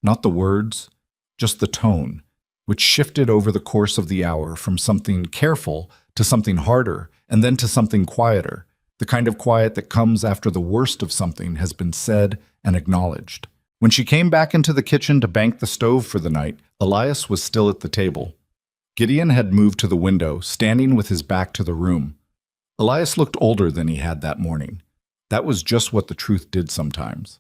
Not the words, just the tone, which shifted over the course of the hour from something careful to something harder, and then to something quieter, the kind of quiet that comes after the worst of something has been said and acknowledged. When she came back into the kitchen to bank the stove for the night, Elias was still at the table. Gideon had moved to the window, standing with his back to the room. Elias looked older than he had that morning. That was just what the truth did sometimes.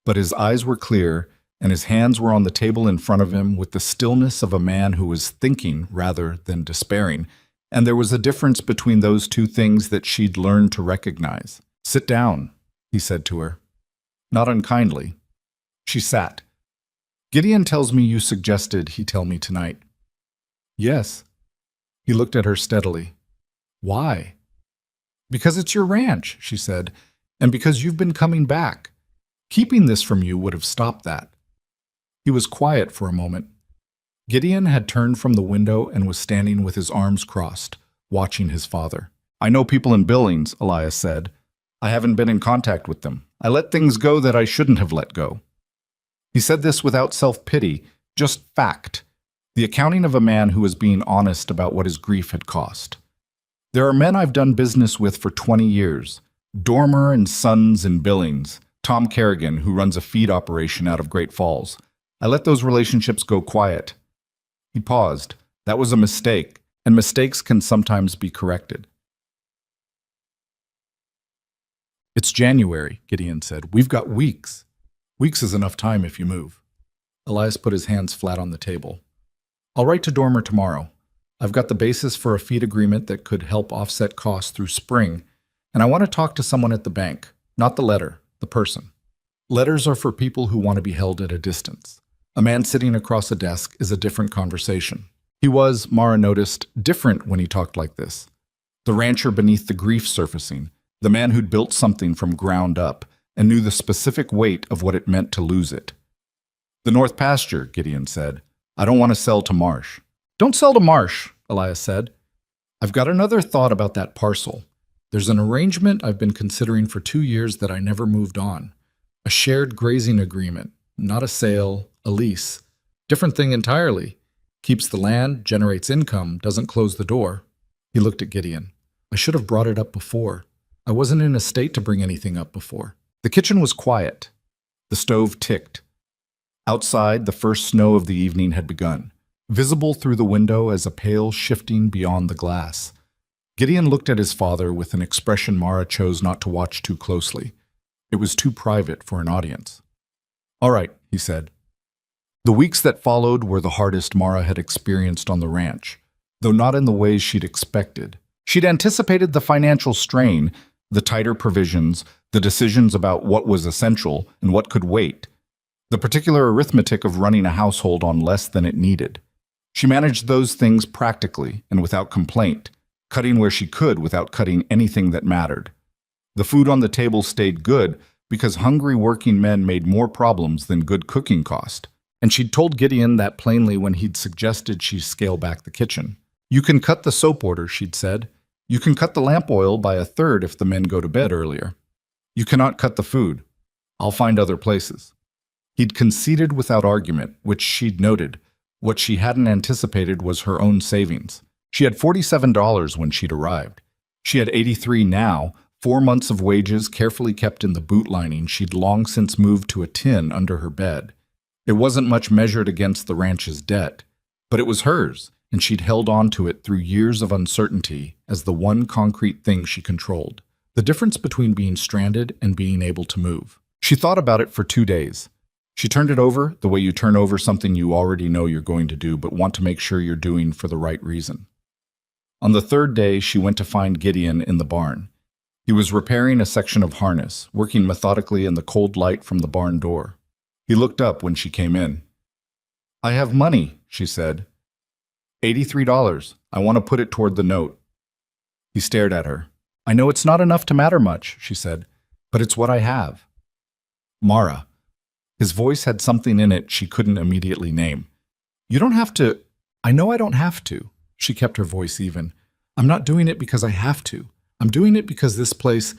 But his eyes were clear, and his hands were on the table in front of him with the stillness of a man who was thinking rather than despairing, and there was a difference between those two things that she'd learned to recognize. "Sit down," he said to her. Not unkindly. She sat. Gideon tells me you suggested he tell me tonight. Yes. He looked at her steadily. Why? Because it's your ranch, she said, and because you've been coming back. Keeping this from you would have stopped that. He was quiet for a moment. Gideon had turned from the window and was standing with his arms crossed, watching his father. I know people in Billings, Elias said. I haven't been in contact with them. I let things go that I shouldn't have let go. He said this without self-pity, just fact, the accounting of a man who was being honest about what his grief had cost. There are men I've done business with for 20 years, Dormer and Sons in Billings, Tom Kerrigan, who runs a feed operation out of Great Falls. I let those relationships go quiet. He paused. That was a mistake, and mistakes can sometimes be corrected. It's January, Gideon said. We've got weeks. Weeks is enough time if you move. Elias put his hands flat on the table. I'll write to Dormer tomorrow. I've got the basis for a feed agreement that could help offset costs through spring, and I want to talk to someone at the bank, not the letter, the person. Letters are for people who want to be held at a distance. A man sitting across a desk is a different conversation. He was, Mara noticed, different when he talked like this. The rancher beneath the grief surfacing, the man who'd built something from ground up and knew the specific weight of what it meant to lose it. The North Pasture, Gideon said. I don't want to sell to Marsh. Don't sell to Marsh, Elias said. I've got another thought about that parcel. There's an arrangement I've been considering for 2 years that I never moved on. A shared grazing agreement, not a sale, a lease. Different thing entirely. Keeps the land, generates income, doesn't close the door. He looked at Gideon. I should have brought it up before. I wasn't in a state to bring anything up before. The kitchen was quiet. The stove ticked. Outside, the first snow of the evening had begun, visible through the window as a pale shifting beyond the glass. Gideon looked at his father with an expression Mara chose not to watch too closely. It was too private for an audience. All right, he said. The weeks that followed were the hardest Mara had experienced on the ranch, though not in the ways she'd expected. She'd anticipated the financial strain, the tighter provisions, the decisions about what was essential and what could wait, the particular arithmetic of running a household on less than it needed. She managed those things practically and without complaint, cutting where she could without cutting anything that mattered. The food on the table stayed good because hungry working men made more problems than good cooking cost, and she'd told Gideon that plainly when he'd suggested she scale back the kitchen. You can cut the soap order, she'd said. You can cut the lamp oil by 1/3 if the men go to bed earlier. You cannot cut the food. I'll find other places. He'd conceded without argument, which she'd noted. What she hadn't anticipated was her own savings. She had $47 when she'd arrived. She had $83 now, 4 months of wages carefully kept in the boot lining she'd long since moved to a tin under her bed. It wasn't much measured against the ranch's debt, but it was hers, and she'd held on to it through years of uncertainty as the one concrete thing she controlled. The difference between being stranded and being able to move. She thought about it for 2 days. She turned it over the way you turn over something you already know you're going to do but want to make sure you're doing for the right reason. On the 3rd day, she went to find Gideon in the barn. He was repairing a section of harness, working methodically in the cold light from the barn door. He looked up when she came in. I have money, she said. $83. I want to put it toward the note. He stared at her. I know it's not enough to matter much, she said, but it's what I have. Mara. His voice had something in it she couldn't immediately name. You don't have to. I know I don't have to. She kept her voice even. I'm not doing it because I have to. I'm doing it because this place...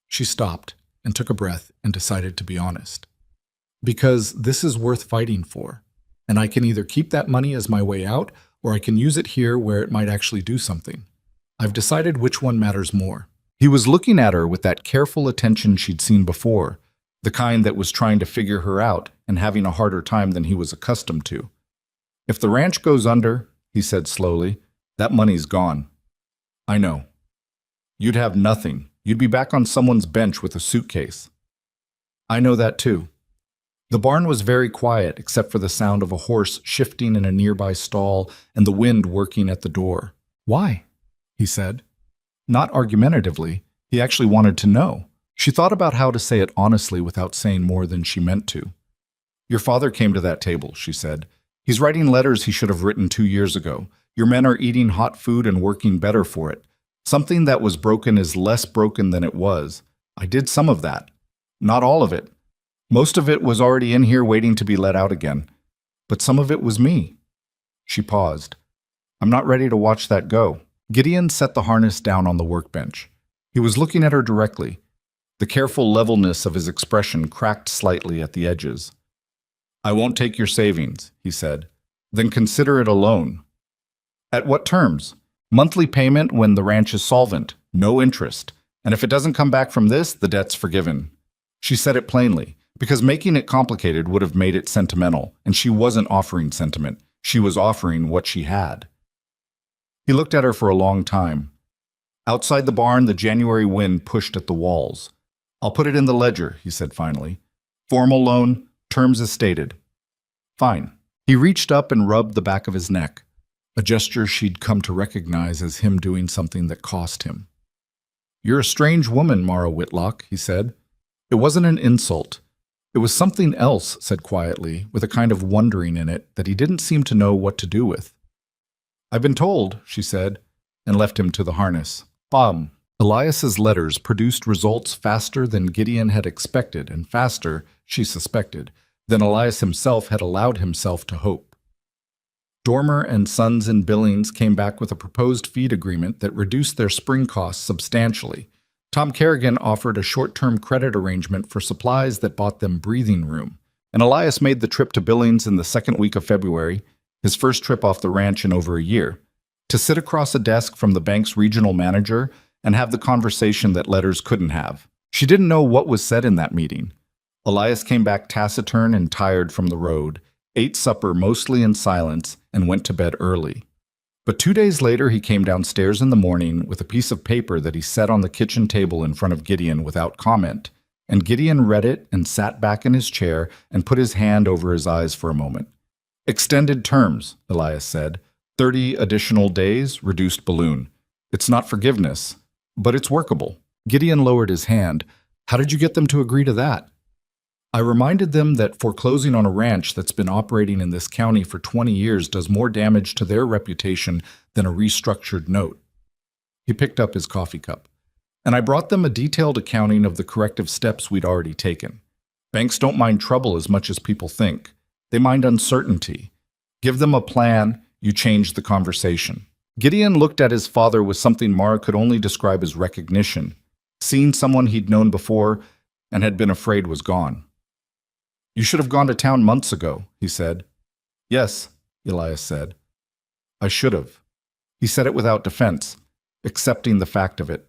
She stopped and took a breath and decided to be honest. Because this is worth fighting for, and I can either keep that money as my way out, or I can use it here where it might actually do something. I've decided which one matters more. He was looking at her with that careful attention she'd seen before, the kind that was trying to figure her out and having a harder time than he was accustomed to. If the ranch goes under, he said slowly, that money's gone. I know. You'd have nothing. You'd be back on someone's bench with a suitcase. I know that too. The barn was very quiet except for the sound of a horse shifting in a nearby stall and the wind working at the door. Why? He said. Not argumentatively. He actually wanted to know. She thought about how to say it honestly without saying more than she meant to. Your father came to that table, she said. He's writing letters he should have written 2 years ago. Your men are eating hot food and working better for it. Something that was broken is less broken than it was. I did some of that. Not all of it. Most of it was already in here waiting to be let out again. But some of it was me. She paused. I'm not ready to watch that go. Gideon set the harness down on the workbench. He was looking at her directly. The careful levelness of his expression cracked slightly at the edges. I won't take your savings, he said. Then consider it a loan. At what terms? Monthly payment when the ranch is solvent, no interest. And if it doesn't come back from this, the debt's forgiven. She said it plainly, because making it complicated would have made it sentimental, and she wasn't offering sentiment. She was offering what she had. He looked at her for a long time. Outside the barn, the January wind pushed at the walls. I'll put it in the ledger, he said finally. Formal loan, terms as stated. Fine. He reached up and rubbed the back of his neck, a gesture she'd come to recognize as him doing something that cost him. You're a strange woman, Mara Whitlock, he said. It wasn't an insult. It was something else, said quietly, with a kind of wondering in it that he didn't seem to know what to do with. I've been told, she said, and left him to the harness. Bum. Elias's letters produced results faster than Gideon had expected, and faster, she suspected, than Elias himself had allowed himself to hope. Dormer and Sons in Billings came back with a proposed feed agreement that reduced their spring costs substantially. Tom Kerrigan offered a short-term credit arrangement for supplies that bought them breathing room. And Elias made the trip to Billings in the second week of February, his first trip off the ranch in over a year, to sit across a desk from the bank's regional manager and have the conversation that letters couldn't have. She didn't know what was said in that meeting. Elias came back taciturn and tired from the road, ate supper mostly in silence, and went to bed early. But 2 days later, he came downstairs in the morning with a piece of paper that he set on the kitchen table in front of Gideon without comment, and Gideon read it and sat back in his chair and put his hand over his eyes for a moment. Extended terms, Elias said. 30 additional days, reduced balloon. It's not forgiveness, but it's workable. Gideon lowered his hand. How did you get them to agree to that? I reminded them that foreclosing on a ranch that's been operating in this county for 20 years does more damage to their reputation than a restructured note. He picked up his coffee cup. And I brought them a detailed accounting of the corrective steps we'd already taken. Banks don't mind trouble as much as people think. They mind uncertainty. Give them a plan, you change the conversation. Gideon looked at his father with something Mara could only describe as recognition, seeing someone he'd known before and had been afraid was gone. You should have gone to town months ago, he said. Yes, Elias said. I should have. He said it without defense, accepting the fact of it.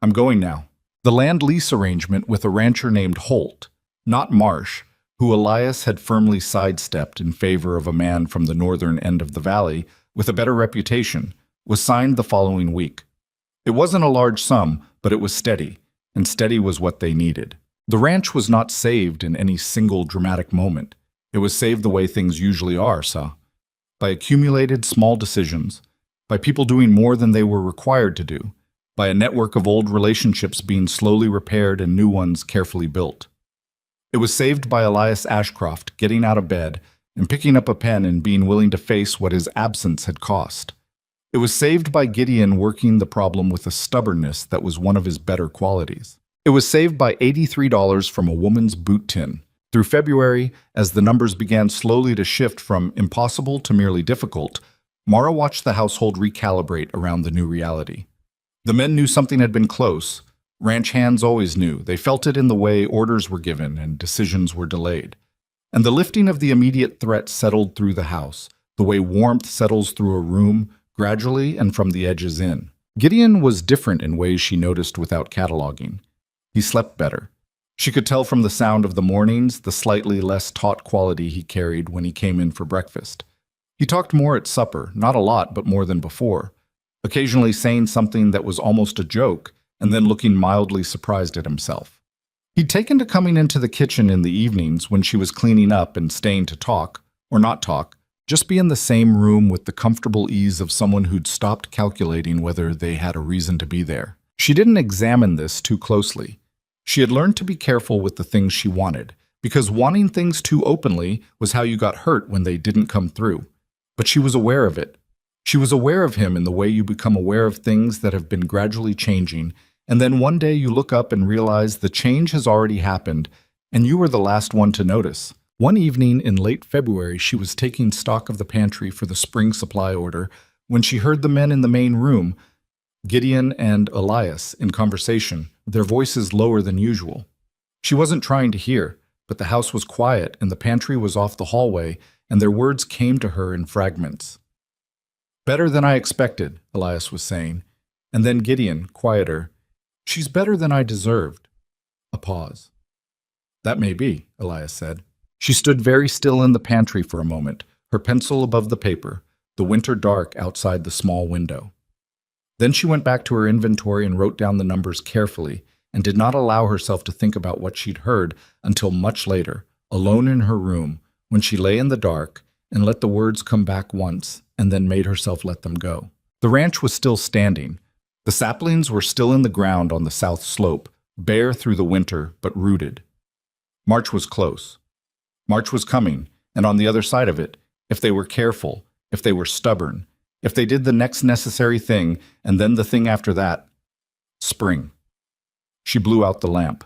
I'm going now. The land lease arrangement with a rancher named Holt, not Marsh, who Elias had firmly sidestepped in favor of a man from the northern end of the valley with a better reputation, was signed the following week. It wasn't a large sum, but it was steady, and steady was what they needed. The ranch was not saved in any single dramatic moment. It was saved the way things usually are, by accumulated small decisions, by people doing more than they were required to do, by a network of old relationships being slowly repaired and new ones carefully built. It was saved by Elias Ashcroft getting out of bed and picking up a pen and being willing to face what his absence had cost. It was saved by Gideon working the problem with a stubbornness that was one of his better qualities. It was saved by $83 from a woman's boot tin. Through February, as the numbers began slowly to shift from impossible to merely difficult, Mara watched the household recalibrate around the new reality. The men knew something had been close. Ranch hands always knew. They felt it in the way orders were given and decisions were delayed. And the lifting of the immediate threat settled through the house, the way warmth settles through a room, gradually and from the edges in. Gideon was different in ways she noticed without cataloging. He slept better. She could tell from the sound of the mornings the slightly less taut quality he carried when he came in for breakfast. He talked more at supper, not a lot, but more than before, occasionally saying something that was almost a joke, and then looking mildly surprised at himself. He'd taken to coming into the kitchen in the evenings when she was cleaning up and staying to talk, or not talk, just be in the same room with the comfortable ease of someone who'd stopped calculating whether they had a reason to be there. She didn't examine this too closely. She had learned to be careful with the things she wanted, because wanting things too openly was how you got hurt when they didn't come through. But she was aware of it. She was aware of him in the way you become aware of things that have been gradually changing, and then one day you look up and realize the change has already happened, and you were the last one to notice. One evening in late February, she was taking stock of the pantry for the spring supply order when she heard the men in the main room, Gideon and Elias, in conversation, their voices lower than usual. She wasn't trying to hear, but the house was quiet and the pantry was off the hallway, and their words came to her in fragments. "Better than I expected," Elias was saying. And then Gideon, quieter, "She's better than I deserved." A pause. "That may be," Elias said. She stood very still in the pantry for a moment, her pencil above the paper, the winter dark outside the small window. Then she went back to her inventory and wrote down the numbers carefully, and did not allow herself to think about what she'd heard until much later, alone in her room, when she lay in the dark and let the words come back once, and then made herself let them go. The ranch was still standing. The saplings were still in the ground on the south slope, bare through the winter, but rooted. March was close. March was coming, and on the other side of it, if they were careful, if they were stubborn, if they did the next necessary thing, and then the thing after that, spring. She blew out the lamp.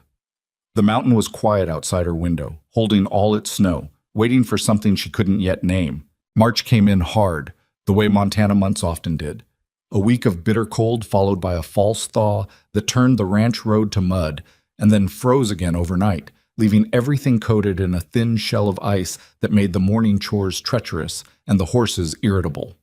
The mountain was quiet outside her window, holding all its snow, waiting for something she couldn't yet name. March came in hard, the way Montana months often did. A week of bitter cold followed by a false thaw that turned the ranch road to mud, and then froze again overnight, leaving everything coated in a thin shell of ice that made the morning chores treacherous and the horses irritable.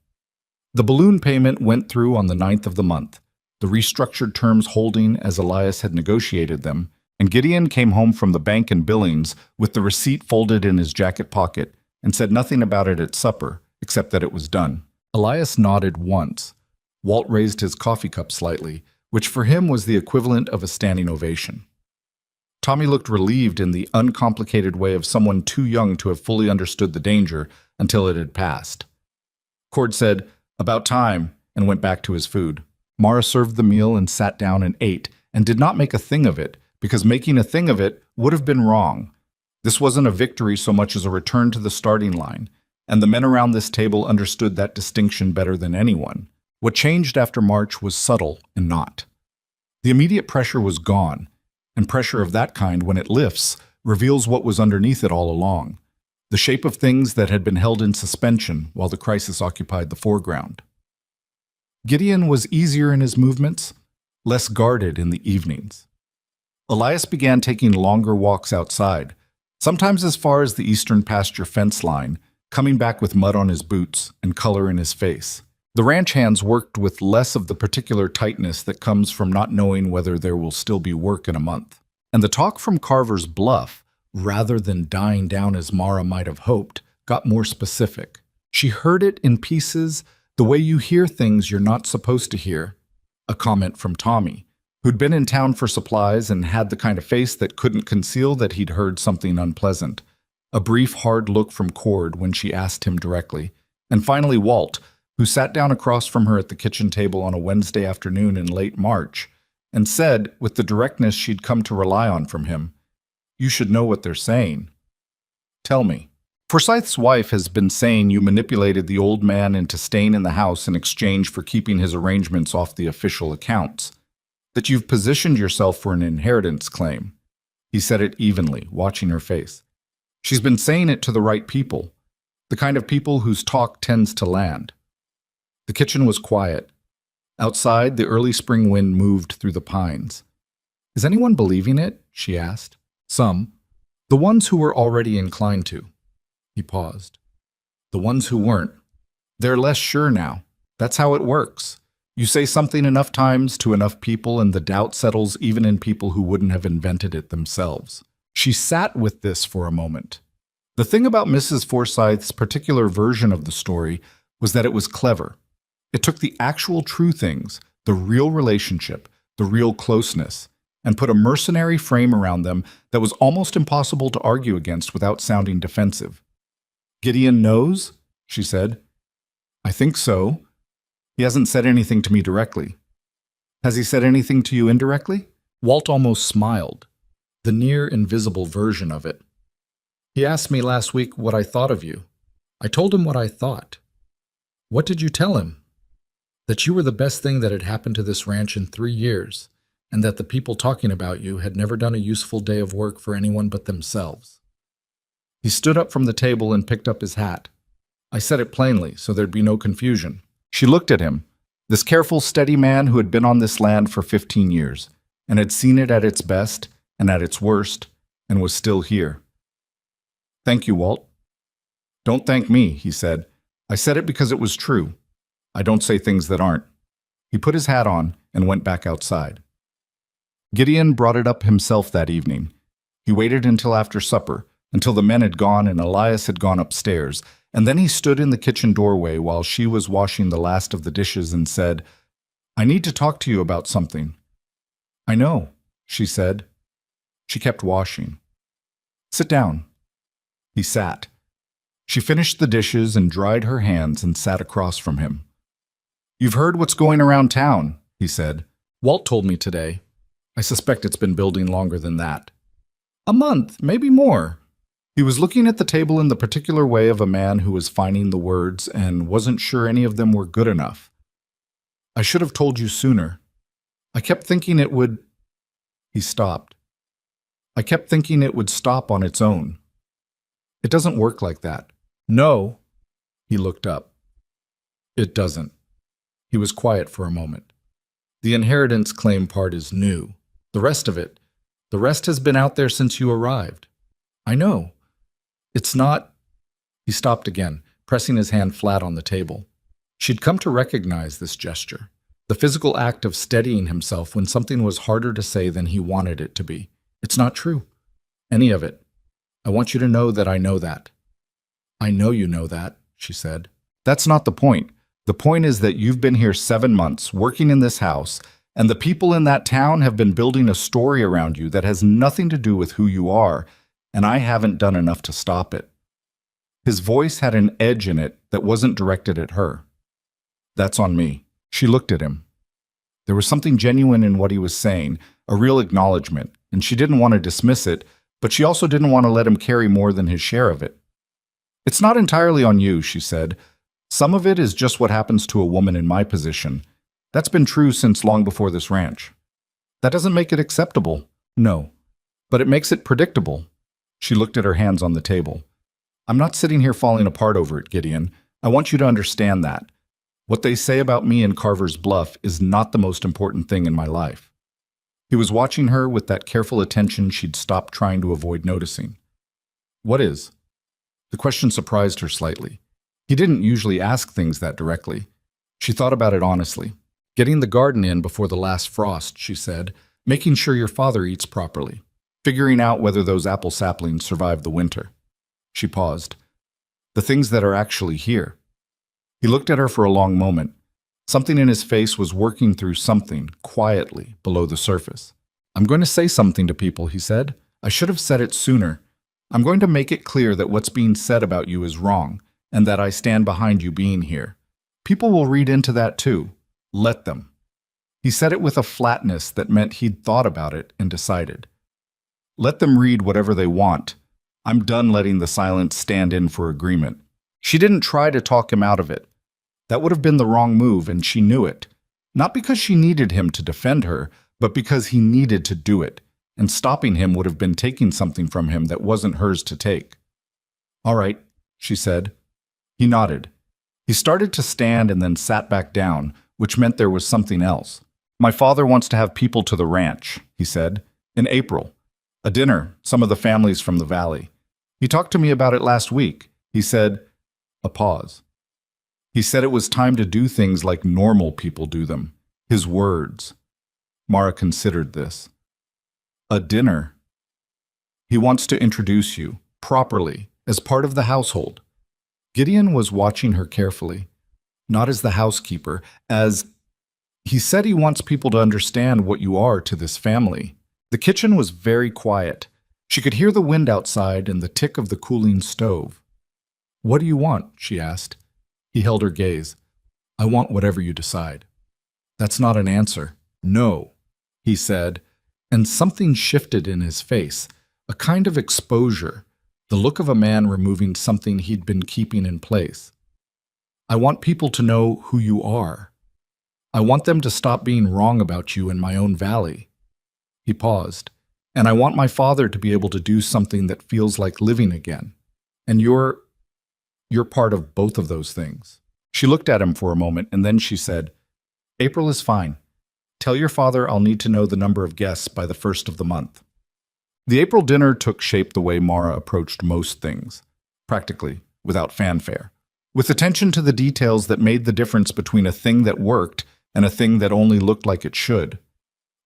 The balloon payment went through on the 9th of the month, the restructured terms holding as Elias had negotiated them, and Gideon came home from the bank in Billings with the receipt folded in his jacket pocket and said nothing about it at supper, except that it was done. Elias nodded once. Walt raised his coffee cup slightly, which for him was the equivalent of a standing ovation. Tommy looked relieved in the uncomplicated way of someone too young to have fully understood the danger until it had passed. Cord said, "About time," and went back to his food. Mara served the meal and sat down and ate, and did not make a thing of it, because making a thing of it would have been wrong. This wasn't a victory so much as a return to the starting line, and the men around this table understood that distinction better than anyone. What changed after March was subtle and not. The immediate pressure was gone, and pressure of that kind, when it lifts, reveals what was underneath it all along, the shape of things that had been held in suspension while the crisis occupied the foreground. Gideon was easier in his movements, less guarded in the evenings. Elias began taking longer walks outside, sometimes as far as the eastern pasture fence line, coming back with mud on his boots and color in his face. The ranch hands worked with less of the particular tightness that comes from not knowing whether there will still be work in a month. And the talk from Carver's Bluff, rather than dying down as Mara might have hoped, got more specific. She heard it in pieces, the way you hear things you're not supposed to hear. A comment from Tommy, who'd been in town for supplies and had the kind of face that couldn't conceal that he'd heard something unpleasant. A brief, hard look from Cord when she asked him directly. And finally Walt, who sat down across from her at the kitchen table on a Wednesday afternoon in late March, and said, with the directness she'd come to rely on from him, "You should know what they're saying. Tell me." Forsyth's wife has been saying you manipulated the old man into staying in the house in exchange for keeping his arrangements off the official accounts, that you've positioned yourself for an inheritance claim. He said it evenly, watching her face. She's been saying it to the right people, the kind of people whose talk tends to land. The kitchen was quiet. Outside, the early spring wind moved through the pines. "Is anyone believing it?" she asked. "Some. The ones who were already inclined to." He paused. "The ones who weren't. They're less sure now. That's how it works. You say something enough times to enough people and the doubt settles even in people who wouldn't have invented it themselves." She sat with this for a moment. The thing about Mrs. Forsyth's particular version of the story was that it was clever. It took the actual true things, the real relationship, the real closeness, and put a mercenary frame around them that was almost impossible to argue against without sounding defensive. "Gideon knows?" she said. "I think so. He hasn't said anything to me directly." "Has he said anything to you indirectly?" Walt almost smiled, the near invisible version of it. He asked me last week what I thought of you. I told him what I thought. What did you tell him? That you were the best thing that had happened to this ranch in 3 years, and that the people talking about you had never done a useful day of work for anyone but themselves. He stood up from the table and picked up his hat. I said it plainly, so there'd be no confusion. She looked at him, this careful, steady man who had been on this land for 15 years, and had seen it at its best and at its worst, and was still here. Thank you, Walt. Don't thank me, he said. I said it because it was true. I don't say things that aren't. He put his hat on and went back outside. Gideon brought it up himself that evening. He waited until after supper, until the men had gone and Elias had gone upstairs, and then he stood in the kitchen doorway while she was washing the last of the dishes and said, I need to talk to you about something. I know, she said. She kept washing. Sit down. He sat. She finished the dishes and dried her hands and sat across from him. You've heard what's going around town, he said. Walt told me today. I suspect it's been building longer than that. A month, maybe more. He was looking at the table in the particular way of a man who was finding the words and wasn't sure any of them were good enough. I should have told you sooner. I kept thinking it would... He stopped. I kept thinking it would stop on its own. It doesn't work like that. No. He looked up. It doesn't. He was quiet for a moment. The inheritance claim part is new. The rest has been out there since you arrived. I know. It's not... He stopped again, pressing his hand flat on the table. She'd come to recognize this gesture, the physical act of steadying himself when something was harder to say than he wanted it to be. It's not true. Any of it. I want you to know that I know that. I know you know that, she said. That's not the point. The point is that you've been here 7 months, working in this house, and the people in that town have been building a story around you that has nothing to do with who you are, and I haven't done enough to stop it. His voice had an edge in it that wasn't directed at her. That's on me. She looked at him. There was something genuine in what he was saying, a real acknowledgement, and she didn't want to dismiss it, but she also didn't want to let him carry more than his share of it. It's not entirely on you, she said. Some of it is just what happens to a woman in my position. That's been true since long before this ranch. That doesn't make it acceptable, no, but it makes it predictable. She looked at her hands on the table. I'm not sitting here falling apart over it, Gideon. I want you to understand that. What they say about me in Carver's Bluff is not the most important thing in my life. He was watching her with that careful attention she'd stopped trying to avoid noticing. What is? The question surprised her slightly. He didn't usually ask things that directly. She thought about it honestly. Getting the garden in before the last frost, she said. Making sure your father eats properly. Figuring out whether those apple saplings survive the winter. She paused. The things that are actually here. He looked at her for a long moment. Something in his face was working through something, quietly, below the surface. I'm going to say something to people, he said. I should have said it sooner. I'm going to make it clear that what's being said about you is wrong, and that I stand behind you being here. People will read into that too. Let them. He said it with a flatness that meant he'd thought about it and decided. Let them read whatever they want. I'm done letting the silence stand in for agreement. She didn't try to talk him out of it. That would have been the wrong move, and she knew it. Not because she needed him to defend her, but because he needed to do it, and stopping him would have been taking something from him that wasn't hers to take. All right, she said. He nodded. He started to stand and then sat back down, which meant there was something else. My father wants to have people to the ranch, he said, in April. A dinner, some of the families from the valley. He talked to me about it last week. He said, a pause. He said it was time to do things like normal people do them. His words. Mara considered this. A dinner. He wants to introduce you, properly, as part of the household. Gideon was watching her carefully, not as the housekeeper, as... He said he wants people to understand what you are to this family. The kitchen was very quiet. She could hear the wind outside and the tick of the cooling stove. What do you want? She asked. He held her gaze. I want whatever you decide. That's not an answer. No, he said, and something shifted in his face, a kind of exposure, the look of a man removing something he'd been keeping in place. I want people to know who you are. I want them to stop being wrong about you in my own valley. He paused. And I want my father to be able to do something that feels like living again. And you're part of both of those things. She looked at him for a moment, and then she said, April is fine. Tell your father I'll need to know the number of guests by the 1st of the month. The April dinner took shape the way Mara approached most things, practically without fanfare, with attention to the details that made the difference between a thing that worked and a thing that only looked like it should.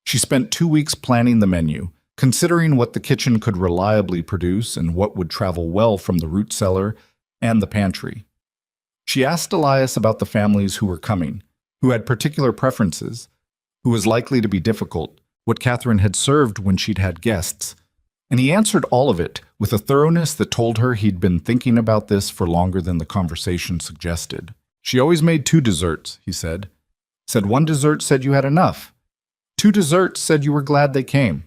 She spent 2 weeks planning the menu, considering what the kitchen could reliably produce and what would travel well from the root cellar and the pantry. She asked Elias about the families who were coming, who had particular preferences, who was likely to be difficult, what Catherine had served when she'd had guests, and he answered all of it with a thoroughness that told her he'd been thinking about this for longer than the conversation suggested. She always made 2 desserts, he said. Said 1 dessert said you had enough. 2 desserts said you were glad they came.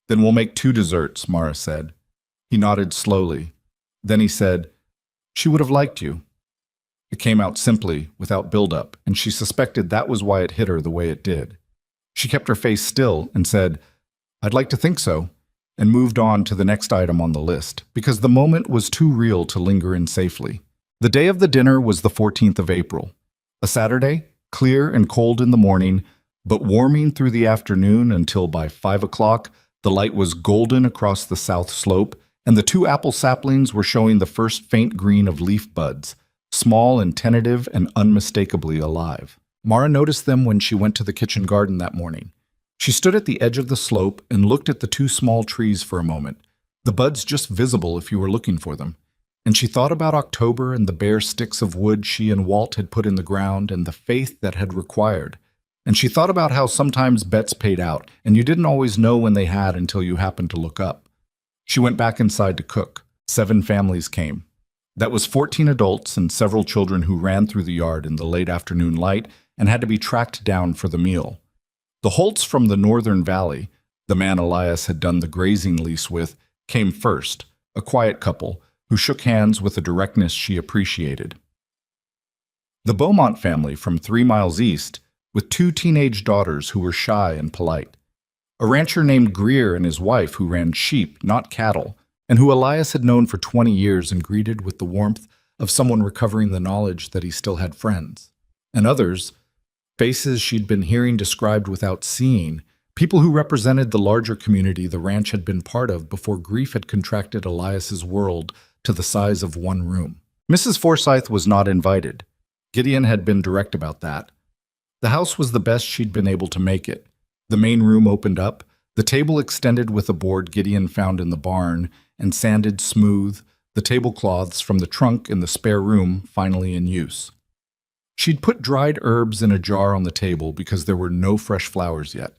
Then we'll make 2 desserts, Mara said. He nodded slowly. Then he said, She would have liked you. It came out simply, without build-up, and she suspected that was why it hit her the way it did. She kept her face still and said, I'd like to think so, and moved on to the next item on the list, because the moment was too real to linger in safely. The day of the dinner was the 14th of April, a Saturday, clear and cold in the morning, but warming through the afternoon until by 5 o'clock, the light was golden across the south slope, and the 2 apple saplings were showing the first faint green of leaf buds, small and tentative and unmistakably alive. Mara noticed them when she went to the kitchen garden that morning. She stood at the edge of the slope and looked at the 2 small trees for a moment, the buds just visible if you were looking for them. And she thought about October and the bare sticks of wood she and Walt had put in the ground and the faith that had required. And she thought about how sometimes bets paid out, and you didn't always know when they had until you happened to look up. She went back inside to cook. 7 families came. That was 14 adults and several children who ran through the yard in the late afternoon light and had to be tracked down for the meal. The Holts from the Northern Valley, the man Elias had done the grazing lease with, came first, a quiet couple who shook hands with a directness she appreciated. The Beaumont family from 3 miles east, with 2 teenage daughters who were shy and polite. A rancher named Greer and his wife who ran sheep, not cattle, and who Elias had known for 20 years and greeted with the warmth of someone recovering the knowledge that he still had friends. And others, faces she'd been hearing described without seeing, people who represented the larger community the ranch had been part of before grief had contracted Elias's world to the size of 1 room. Mrs. Forsythe was not invited. Gideon had been direct about that. The house was the best she'd been able to make it. The main room opened up, the table extended with a board Gideon found in the barn, and sanded smooth, the tablecloths from the trunk in the spare room finally in use. She'd put dried herbs in a jar on the table because there were no fresh flowers yet,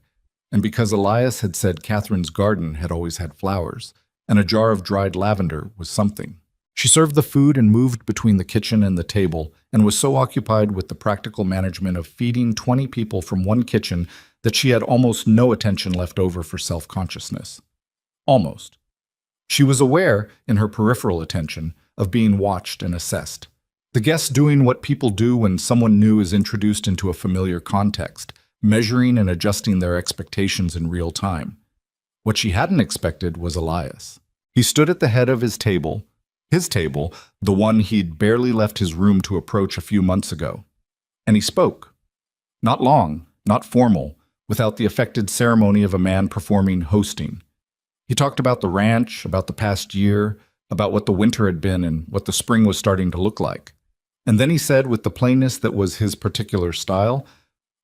and because Elias had said Catherine's garden had always had flowers, and a jar of dried lavender was something. She served the food and moved between the kitchen and the table, and was so occupied with the practical management of feeding 20 people from 1 kitchen that she had almost no attention left over for self-consciousness. Almost. She was aware, in her peripheral attention, of being watched and assessed. The guests doing what people do when someone new is introduced into a familiar context, measuring and adjusting their expectations in real time. What she hadn't expected was Elias. He stood at the head of his table, the one he'd barely left his room to approach a few months ago. And he spoke. Not long, not formal, without the affected ceremony of a man performing hosting. He talked about the ranch, about the past year, about what the winter had been and what the spring was starting to look like. And then he said, with the plainness that was his particular style,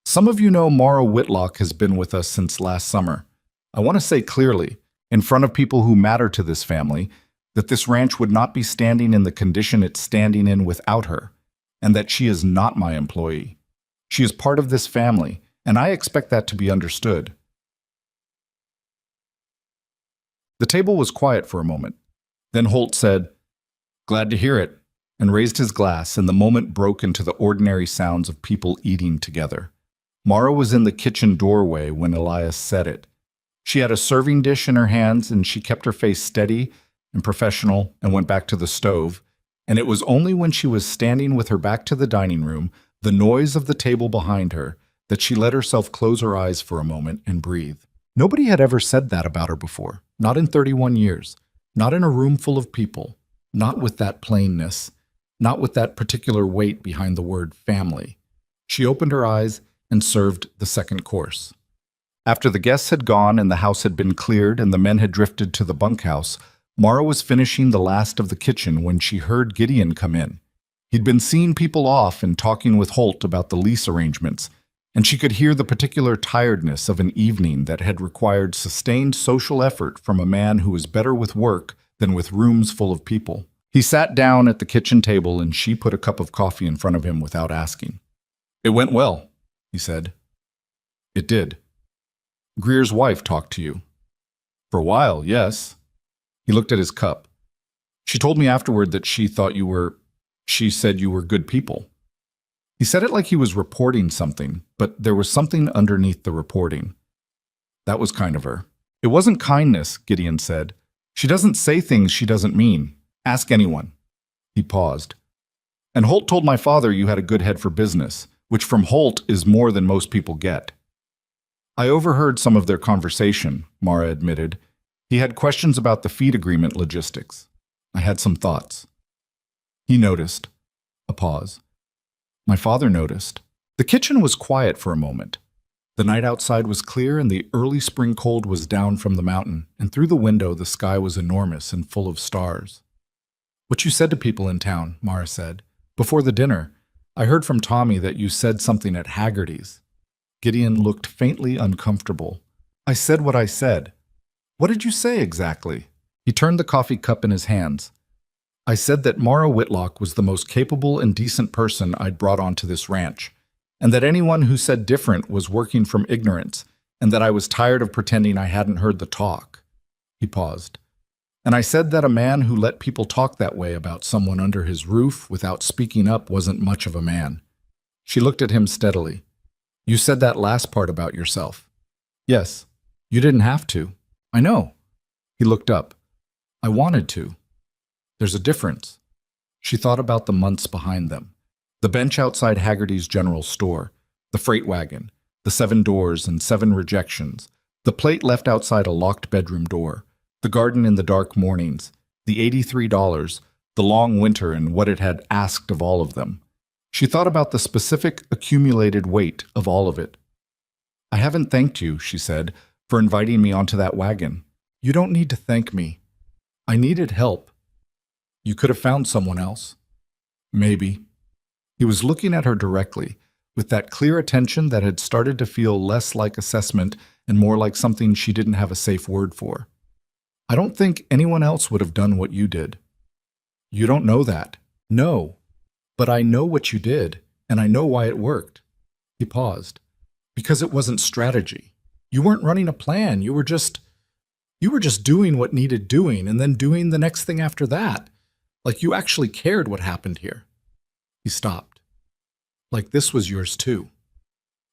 "Some of you know Mara Whitlock has been with us since last summer. I want to say clearly, in front of people who matter to this family, that this ranch would not be standing in the condition it's standing in without her, and that she is not my employee. She is part of this family, and I expect that to be understood." The table was quiet for a moment. Then Holt said, "Glad to hear it," and raised his glass, and the moment broke into the ordinary sounds of people eating together. Mara was in the kitchen doorway when Elias said it. She had a serving dish in her hands, and she kept her face steady, and professional and went back to the stove, and it was only when she was standing with her back to the dining room, the noise of the table behind her, that she let herself close her eyes for a moment and breathe. Nobody had ever said that about her before, not in 31 years, not in a room full of people, not with that plainness, not with that particular weight behind the word family. She opened her eyes and served the second course. After the guests had gone and the house had been cleared and the men had drifted to the bunkhouse, Mara was finishing the last of the kitchen when she heard Gideon come in. He'd been seeing people off and talking with Holt about the lease arrangements, and she could hear the particular tiredness of an evening that had required sustained social effort from a man who was better with work than with rooms full of people. He sat down at the kitchen table and she put a cup of coffee in front of him without asking. "It went well," he said. "It did. Greer's wife talked to you." "For a while, yes." He looked at his cup. "She told me afterward that she said you were good people." He said it like he was reporting something, but there was something underneath the reporting. "That was kind of her." "It wasn't kindness," Gideon said. "She doesn't say things she doesn't mean. Ask anyone." He paused. "And Holt told my father you had a good head for business, which from Holt is more than most people get." "I overheard some of their conversation," Mara admitted. "He had questions about the feed agreement logistics. I had some thoughts." He noticed. A pause. My father noticed. The kitchen was quiet for a moment. The night outside was clear and the early spring cold was down from the mountain, and through the window the sky was enormous and full of stars. "What you said to people in town," Mara said. "Before the dinner, I heard from Tommy that you said something at Haggerty's." Gideon looked faintly uncomfortable. "I said what I said." "What did you say exactly?" He turned the coffee cup in his hands. "I said that Mara Whitlock was the most capable and decent person I'd brought onto this ranch, and that anyone who said different was working from ignorance, and that I was tired of pretending I hadn't heard the talk." He paused. "And I said that a man who let people talk that way about someone under his roof without speaking up wasn't much of a man." She looked at him steadily. "You said that last part about yourself." "Yes. You didn't have to." "I know." He looked up. "I wanted to. There's a difference." She thought about the months behind them. The bench outside Haggerty's general store, the freight wagon, the 7 doors and 7 rejections, the plate left outside a locked bedroom door, the garden in the dark mornings, the $83, the long winter and what it had asked of all of them. She thought about the specific accumulated weight of all of it. "I haven't thanked you," she said, "for inviting me onto that wagon." "You don't need to thank me. I needed help." "You could have found someone else." "Maybe." He was looking at her directly, with that clear attention that had started to feel less like assessment and more like something she didn't have a safe word for. "I don't think anyone else would have done what you did." "You don't know that." "No. But I know what you did, and I know why it worked." He paused. "Because it wasn't strategy. You weren't running a plan. You were just doing what needed doing, and then doing the next thing after that. Like you actually cared what happened here." He stopped. "Like this was yours too."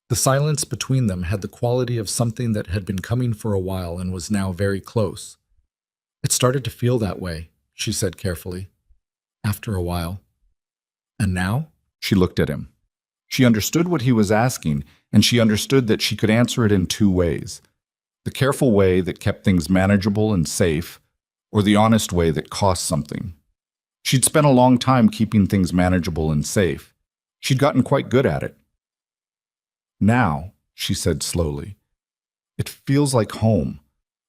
The silence between them had the quality of something that had been coming for a while and was now very close. "It started to feel that way," she said carefully. "After a while." "And now?" She looked at him. She understood what he was asking, and she understood that she could answer it in 2 ways. The careful way that kept things manageable and safe, or the honest way that cost something. She'd spent a long time keeping things manageable and safe. She'd gotten quite good at it. "Now," she said slowly, "it feels like home,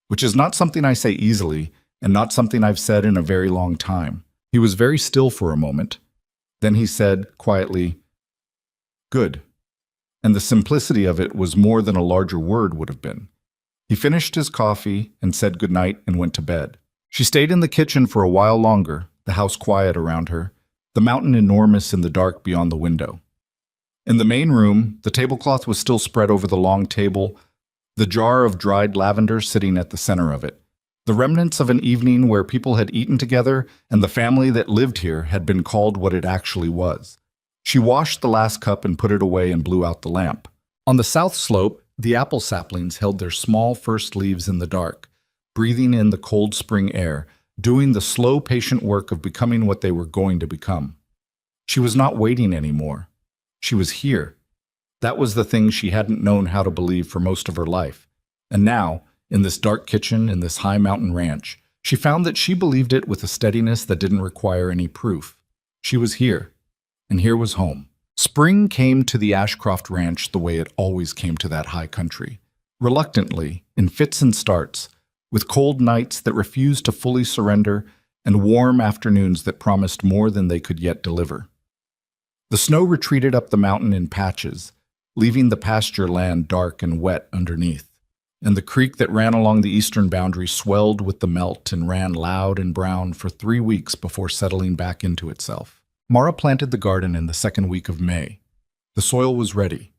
which is not something I say easily and not something I've said in a very long time." He was very still for a moment. Then he said, quietly, "Good." And the simplicity of it was more than a larger word would have been. He finished his coffee and said goodnight and went to bed. She stayed in the kitchen for a while longer, the house quiet around her, the mountain enormous in the dark beyond the window. In the main room, the tablecloth was still spread over the long table, the jar of dried lavender sitting at the center of it. The remnants of an evening where people had eaten together and the family that lived here had been called what it actually was. She washed the last cup and put it away and blew out the lamp. On the south slope, the apple saplings held their small first leaves in the dark, breathing in the cold spring air, doing the slow, patient work of becoming what they were going to become. She was not waiting anymore. She was here. That was the thing she hadn't known how to believe for most of her life. And now, in this dark kitchen, in this high mountain ranch, she found that she believed it with a steadiness that didn't require any proof. She was here, and here was home. Spring came to the Ashcroft Ranch the way it always came to that high country. Reluctantly, in fits and starts, with cold nights that refused to fully surrender and warm afternoons that promised more than they could yet deliver. The snow retreated up the mountain in patches, leaving the pasture land dark and wet underneath, and the creek that ran along the eastern boundary swelled with the melt and ran loud and brown for 3 weeks before settling back into itself. Mara planted the garden in the second week of May. The soil was ready.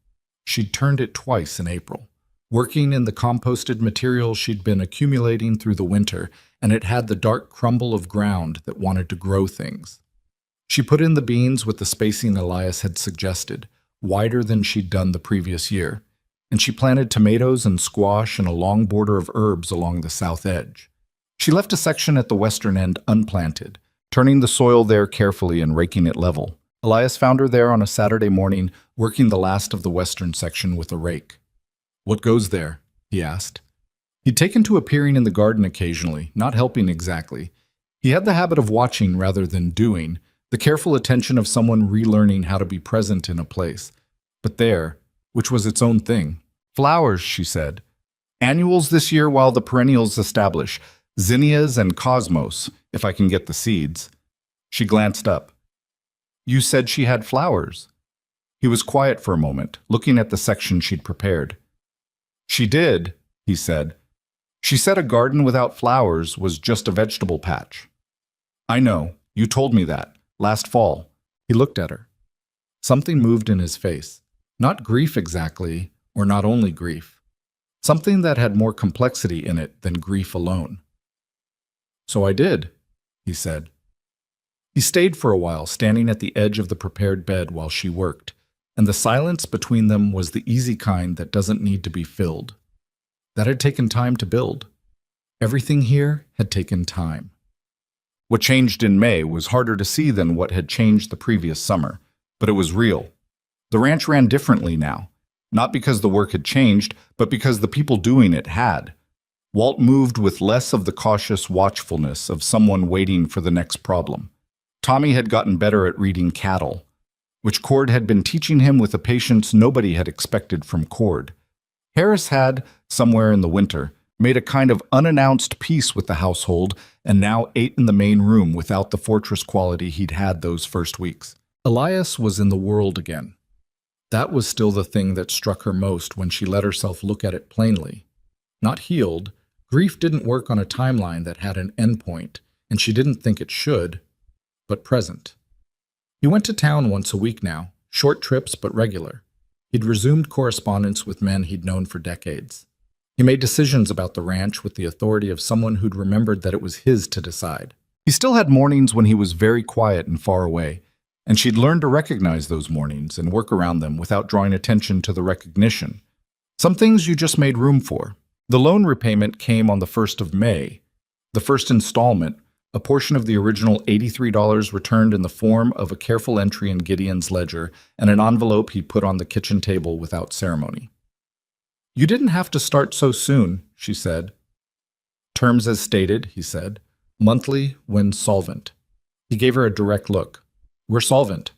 She'd turned it twice in April, working in the composted material she'd been accumulating through the winter, and it had the dark crumble of ground that wanted to grow things. She put in the beans with the spacing Elias had suggested, wider than she'd done the previous year, and she planted tomatoes and squash and a long border of herbs along the south edge. She left a section at the western end unplanted, turning the soil there carefully and raking it level. Elias found her there on a Saturday morning, working the last of the western section with a rake. "What goes there?" he asked. He'd taken to appearing in the garden occasionally, not helping exactly. He had the habit of watching rather than doing, the careful attention of someone relearning how to be present in a place. But there, which was its own thing. "Flowers," she said. "Annuals this year while the perennials establish. Zinnias and cosmos, if I can get the seeds." She glanced up. "You said she had flowers." He was quiet for a moment, looking at the section she'd prepared. "She did," he said. "She said a garden without flowers was just a vegetable patch." "I know. You told me that. Last fall." He looked at her. Something moved in his face. Not grief exactly, or not only grief. Something that had more complexity in it than grief alone. "So I did," he said. He stayed for a while, standing at the edge of the prepared bed while she worked, and the silence between them was the easy kind that doesn't need to be filled. That had taken time to build. Everything here had taken time. What changed in May was harder to see than what had changed the previous summer, but it was real. The ranch ran differently now, not because the work had changed, but because the people doing it had. Walt moved with less of the cautious watchfulness of someone waiting for the next problem. Tommy had gotten better at reading cattle, which Cord had been teaching him with a patience nobody had expected from Cord. Harris had, somewhere in the winter, made a kind of unannounced peace with the household and now ate in the main room without the fortress quality he'd had those first weeks. Elias was in the world again. That was still the thing that struck her most when she let herself look at it plainly. Not healed. Grief didn't work on a timeline that had an endpoint, and she didn't think it should, but present. He went to town once a week now, short trips but regular. He'd resumed correspondence with men he'd known for decades. He made decisions about the ranch with the authority of someone who'd remembered that it was his to decide. He still had mornings when he was very quiet and far away, and she'd learned to recognize those mornings and work around them without drawing attention to the recognition. Some things you just made room for. The loan repayment came on the 1st of May. The first installment, a portion of the original $83 returned in the form of a careful entry in Gideon's ledger and an envelope he put on the kitchen table without ceremony. "You didn't have to start so soon," she said. "Terms as stated," he said. "Monthly when solvent." He gave her a direct look. "We're solvent."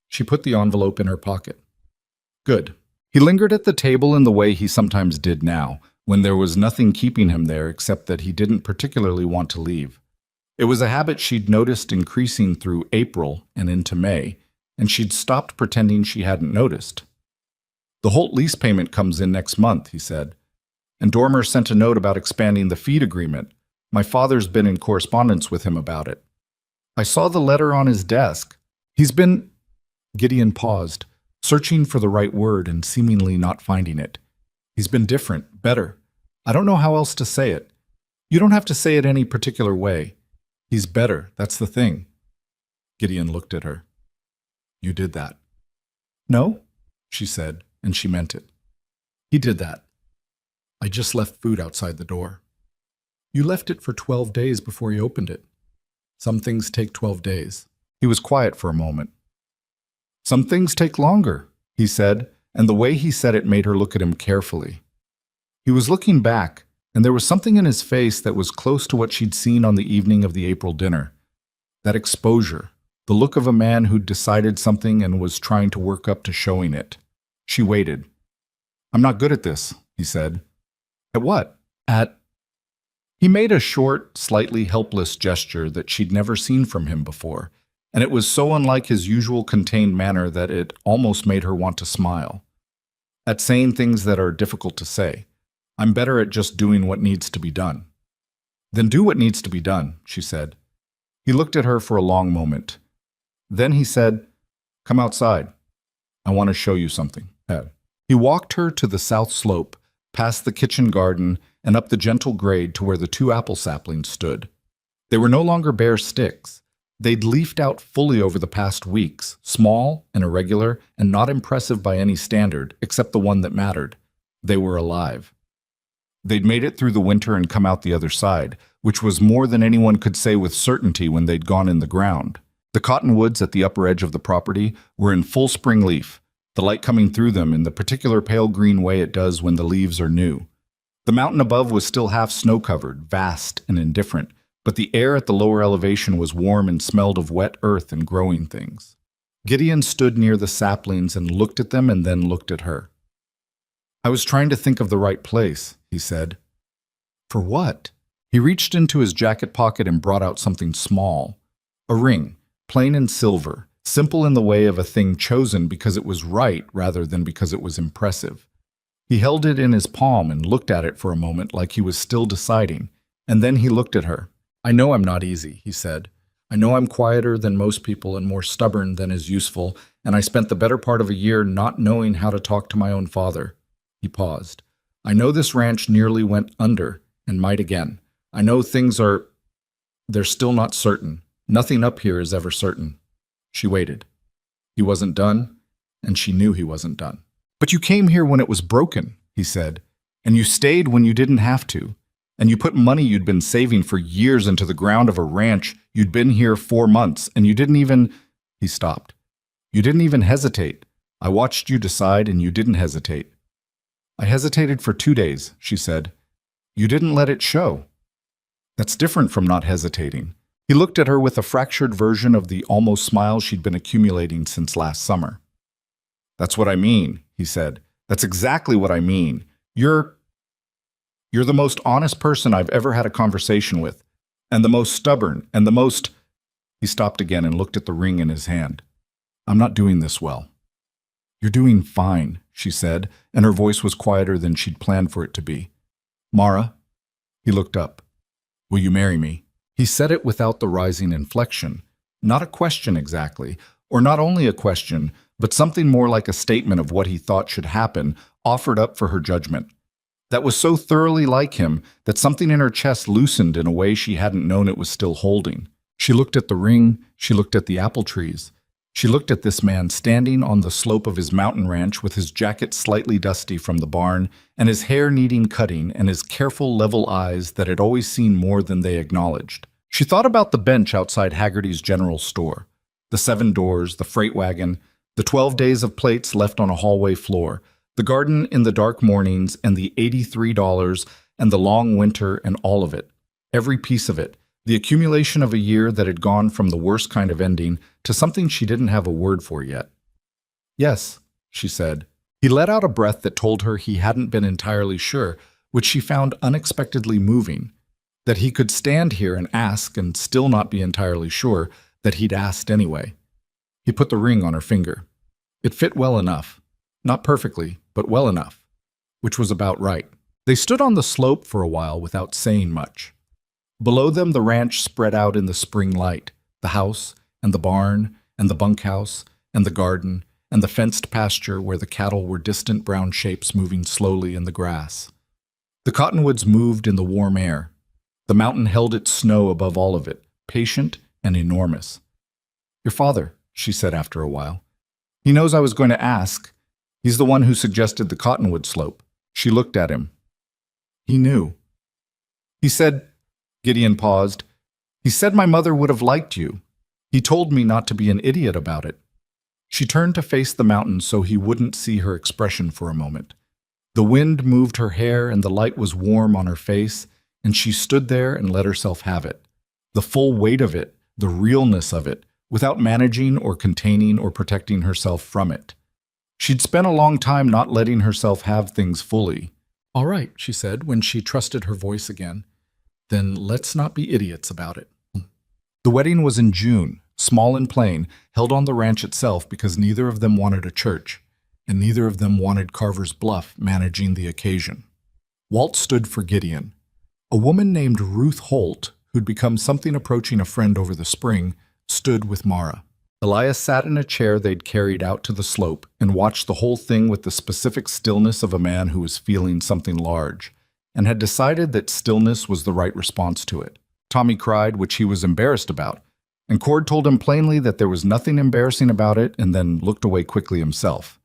She put the envelope in her pocket. "Good." He lingered at the table in the way he sometimes did now, when there was nothing keeping him there except that he didn't particularly want to leave. It was a habit she'd noticed increasing through April and into May, and she'd stopped pretending she hadn't noticed. "The Holt lease payment comes in next month," he said. "And Dormer sent a note about expanding the feed agreement. My father's been in correspondence with him about it. I saw the letter on his desk. He's been—" Gideon paused, searching for the right word and seemingly not finding it. "He's been different, better. I don't know how else to say it. You don't have to say it any particular way. He's better, that's the thing." Gideon looked at her. "You did that." "No," she said, and she meant it. "He did that. I just left food outside the door." "You left it for 12 days before you opened it." Some things take 12 days. He was quiet for a moment. Some things take longer, he said, and the way he said it made her look at him carefully. He was looking back, and there was something in his face that was close to what she'd seen on the evening of the April dinner. That exposure, the look of a man who'd decided something and was trying to work up to showing it. She waited. "I'm not good at this," he said. "At what?" "At—" He made a short, slightly helpless gesture that she'd never seen from him before, and it was so unlike his usual contained manner that it almost made her want to smile. "At saying things that are difficult to say. I'm better at just doing what needs to be done." "Then do what needs to be done," she said. He looked at her for a long moment. Then he said, "Come outside. I want to show you something." He walked her to the south slope, past the kitchen garden, and up the gentle grade to where the 2 apple saplings stood. They were no longer bare sticks. They'd leafed out fully over the past weeks, small and irregular and not impressive by any standard, except the one that mattered. They were alive. They'd made it through the winter and come out the other side, which was more than anyone could say with certainty when they'd gone in the ground. The cottonwoods at the upper edge of the property were in full spring leaf, the light coming through them in the particular pale green way it does when the leaves are new. The mountain above was still half snow-covered, vast and indifferent, but the air at the lower elevation was warm and smelled of wet earth and growing things. Gideon stood near the saplings and looked at them and then looked at her. "I was trying to think of the right place," he said. "For what?" He reached into his jacket pocket and brought out something small. A ring, plain and silver, simple in the way of a thing chosen because it was right rather than because it was impressive. He held it in his palm and looked at it for a moment like he was still deciding, and then he looked at her. "I know I'm not easy," he said. "I know I'm quieter than most people and more stubborn than is useful, and I spent the better part of a year not knowing how to talk to my own father." He paused. "I know this ranch nearly went under and might again. I know they're still not certain. Nothing up here is ever certain." She waited. He wasn't done, and she knew he wasn't done. "But you came here when it was broken," he said, "and you stayed when you didn't have to, and you put money you'd been saving for years into the ground of a ranch. You'd been here 4 months, and you didn't even—" He stopped. "You didn't even hesitate. I watched you decide, and you didn't hesitate." "I hesitated for 2 days," she said. "You didn't let it show." "That's different from not hesitating." He looked at her with a fractured version of the almost smile she'd been accumulating since last summer. "That's what I mean," he said. "That's exactly what I mean. You're the most honest person I've ever had a conversation with, and the most stubborn, and the most—" He stopped again and looked at the ring in his hand. "I'm not doing this well." "You're doing fine," she said, and her voice was quieter than she'd planned for it to be. "Mara?" He looked up. "Will you marry me?" He said it without the rising inflection. Not a question exactly, or not only a question, but something more like a statement of what he thought should happen, offered up for her judgment. That was so thoroughly like him that something in her chest loosened in a way she hadn't known it was still holding. She looked at the ring, she looked at the apple trees. She looked at this man standing on the slope of his mountain ranch with his jacket slightly dusty from the barn, and his hair needing cutting, and his careful, level eyes that had always seen more than they acknowledged. She thought about the bench outside Haggerty's general store, the 7 doors, the freight wagon, the 12 days of plates left on a hallway floor, the garden in the dark mornings, and the $83, and the long winter, and all of it, every piece of it, the accumulation of a year that had gone from the worst kind of ending to something she didn't have a word for yet. "Yes," she said. He let out a breath that told her he hadn't been entirely sure, which she found unexpectedly moving, that he could stand here and ask and still not be entirely sure that he'd asked anyway. He put the ring on her finger. It fit well enough. Not perfectly, but well enough, which was about right. They stood on the slope for a while without saying much. Below them the ranch spread out in the spring light, the house, and the barn, and the bunkhouse, and the garden, and the fenced pasture where the cattle were distant brown shapes moving slowly in the grass. The cottonwoods moved in the warm air. The mountain held its snow above all of it, patient and enormous. "Your father," she said after a while. "He knows I was going to ask. He's the one who suggested the cottonwood slope." She looked at him. "He knew." He said— Gideon paused. He said my mother would have liked you. He told me not to be an idiot about it. She turned to face the mountain so he wouldn't see her expression for a moment. The wind moved her hair and the light was warm on her face, and she stood there and let herself have it. The full weight of it, the realness of it, without managing or containing or protecting herself from it. She'd spent a long time not letting herself have things fully. "All right," she said when she trusted her voice again. "Then let's not be idiots about it." The wedding was in June, small and plain, held on the ranch itself because neither of them wanted a church, and neither of them wanted Carver's Bluff managing the occasion. Walt stood for Gideon. A woman named Ruth Holt, who'd become something approaching a friend over the spring, stood with Mara. Elias sat in a chair they'd carried out to the slope and watched the whole thing with the specific stillness of a man who was feeling something large, and had decided that stillness was the right response to it. Tommy cried, which he was embarrassed about, and Cord told him plainly that there was nothing embarrassing about it and then looked away quickly himself.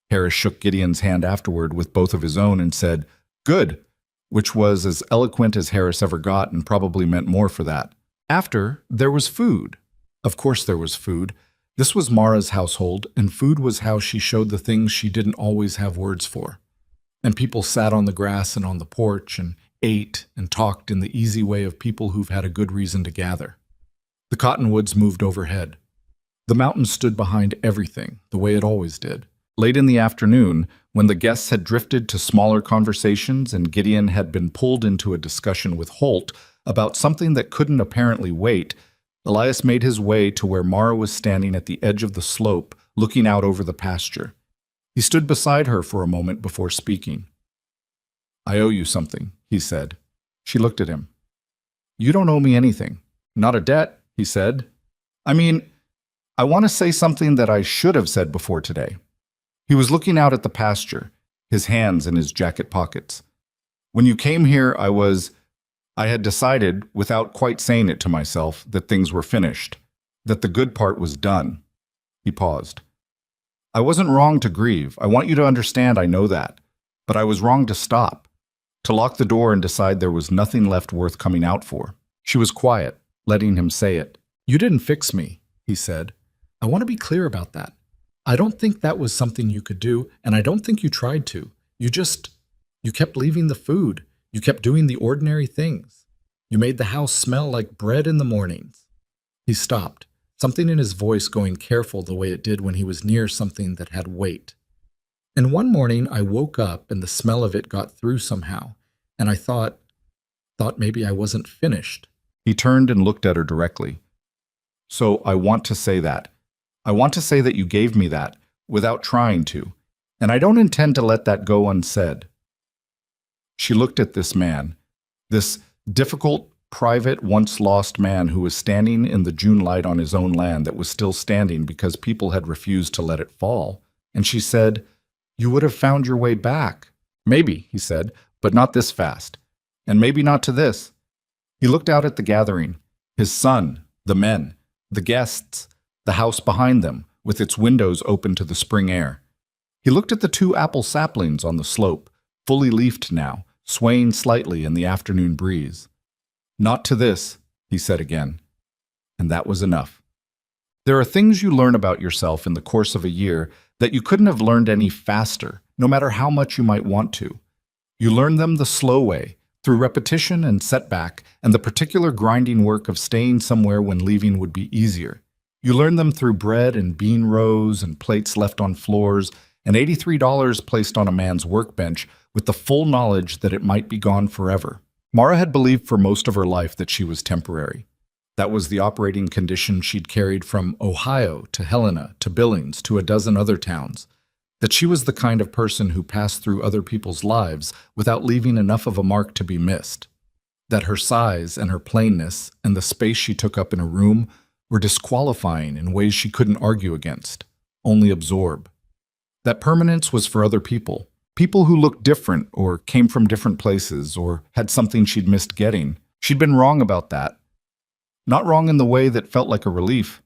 Harris shook Gideon's hand afterward with both of his own and said, "Good," which was as eloquent as Harris ever got and probably meant more for that. After, there was food. Of course there was food. This was Mara's household, and food was how she showed the things she didn't always have words for. And people sat on the grass and on the porch and ate and talked in the easy way of people who've had a good reason to gather. The cottonwoods moved overhead. The mountain stood behind everything, the way it always did. Late in the afternoon, when the guests had drifted to smaller conversations and Gideon had been pulled into a discussion with Holt about something that couldn't apparently wait, Elias made his way to where Mara was standing at the edge of the slope, looking out over the pasture. He stood beside her for a moment before speaking. "I owe you something," he said. She looked at him. "You don't owe me anything. Not a debt," he said. I want to say something that I should have said before today." He was looking out at the pasture, his hands in his jacket pockets. "When you came here, I had decided, without quite saying it to myself, that things were finished, that the good part was done." He paused. "I wasn't wrong to grieve. I want you to understand I know that. But I was wrong to stop, to lock the door and decide there was nothing left worth coming out for." She was quiet, letting him say it. "You didn't fix me," he said. "I want to be clear about that. I don't think that was something you could do, and I don't think you tried to. You kept leaving the food. You kept doing the ordinary things. You made the house smell like bread in the mornings." He stopped, something in his voice going careful the way it did when he was near something that had weight. "And one morning I woke up and the smell of it got through somehow, and I thought maybe I wasn't finished." He turned and looked at her directly. "So I want to say that. I want to say that you gave me that, without trying to, and I don't intend to let that go unsaid." She looked at this man, this difficult, private, once-lost man who was standing in the June light on his own land that was still standing because people had refused to let it fall, and she said, "You would have found your way back." "Maybe," he said, "but not this fast. And maybe not to this." He looked out at the gathering, his son, the men, the guests, the house behind them, with its windows open to the spring air. He looked at the 2 apple saplings on the slope, fully leafed now, swaying slightly in the afternoon breeze. "Not to this," he said again. And that was enough. There are things you learn about yourself in the course of a year that you couldn't have learned any faster, no matter how much you might want to. You learn them the slow way, through repetition and setback, and the particular grinding work of staying somewhere when leaving would be easier. You learn them through bread and bean rows and plates left on floors, and $83 placed on a man's workbench with the full knowledge that it might be gone forever. Mara had believed for most of her life that she was temporary. That was the operating condition she'd carried from Ohio to Helena to Billings to a dozen other towns. That she was the kind of person who passed through other people's lives without leaving enough of a mark to be missed. That her size and her plainness and the space she took up in a room were disqualifying in ways she couldn't argue against, only absorb. That permanence was for other people, people who looked different or came from different places or had something she'd missed getting. She'd been wrong about that. Not wrong in the way that felt like a relief.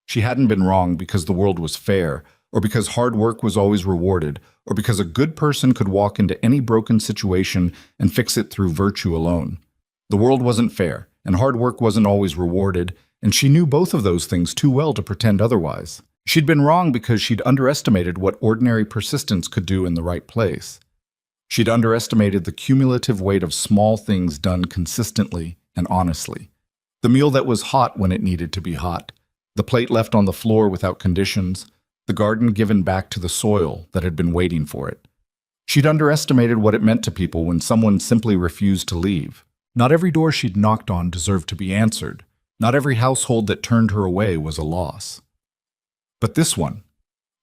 She hadn't been wrong because the world was fair, or because hard work was always rewarded, or because a good person could walk into any broken situation and fix it through virtue alone. The world wasn't fair, and hard work wasn't always rewarded, and she knew both of those things too well to pretend otherwise. She'd been wrong because she'd underestimated what ordinary persistence could do in the right place. She'd underestimated the cumulative weight of small things done consistently and honestly. The meal that was hot when it needed to be hot, the plate left on the floor without conditions, the garden given back to the soil that had been waiting for it. She'd underestimated what it meant to people when someone simply refused to leave. Not every door she'd knocked on deserved to be answered. Not every household that turned her away was a loss. But this one,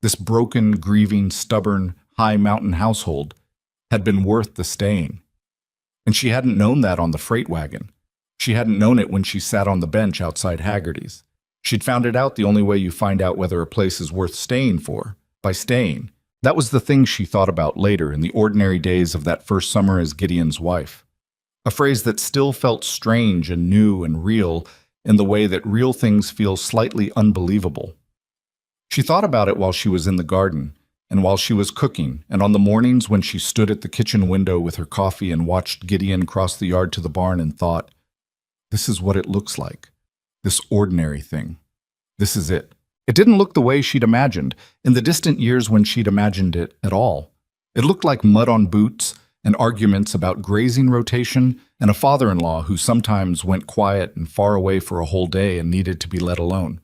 this broken, grieving, stubborn, high mountain household, had been worth the staying. And she hadn't known that on the freight wagon. She hadn't known it when she sat on the bench outside Haggerty's. She'd found it out the only way you find out whether a place is worth staying for, by staying. That was the thing she thought about later in the ordinary days of that first summer as Gideon's wife. A phrase that still felt strange and new and real in the way that real things feel slightly unbelievable. She thought about it while she was in the garden, and while she was cooking, and on the mornings when she stood at the kitchen window with her coffee and watched Gideon cross the yard to the barn and thought, this is what it looks like. This ordinary thing. This is it. It didn't look the way she'd imagined, in the distant years when she'd imagined it at all. It looked like mud on boots, and arguments about grazing rotation, and a father-in-law who sometimes went quiet and far away for a whole day and needed to be let alone.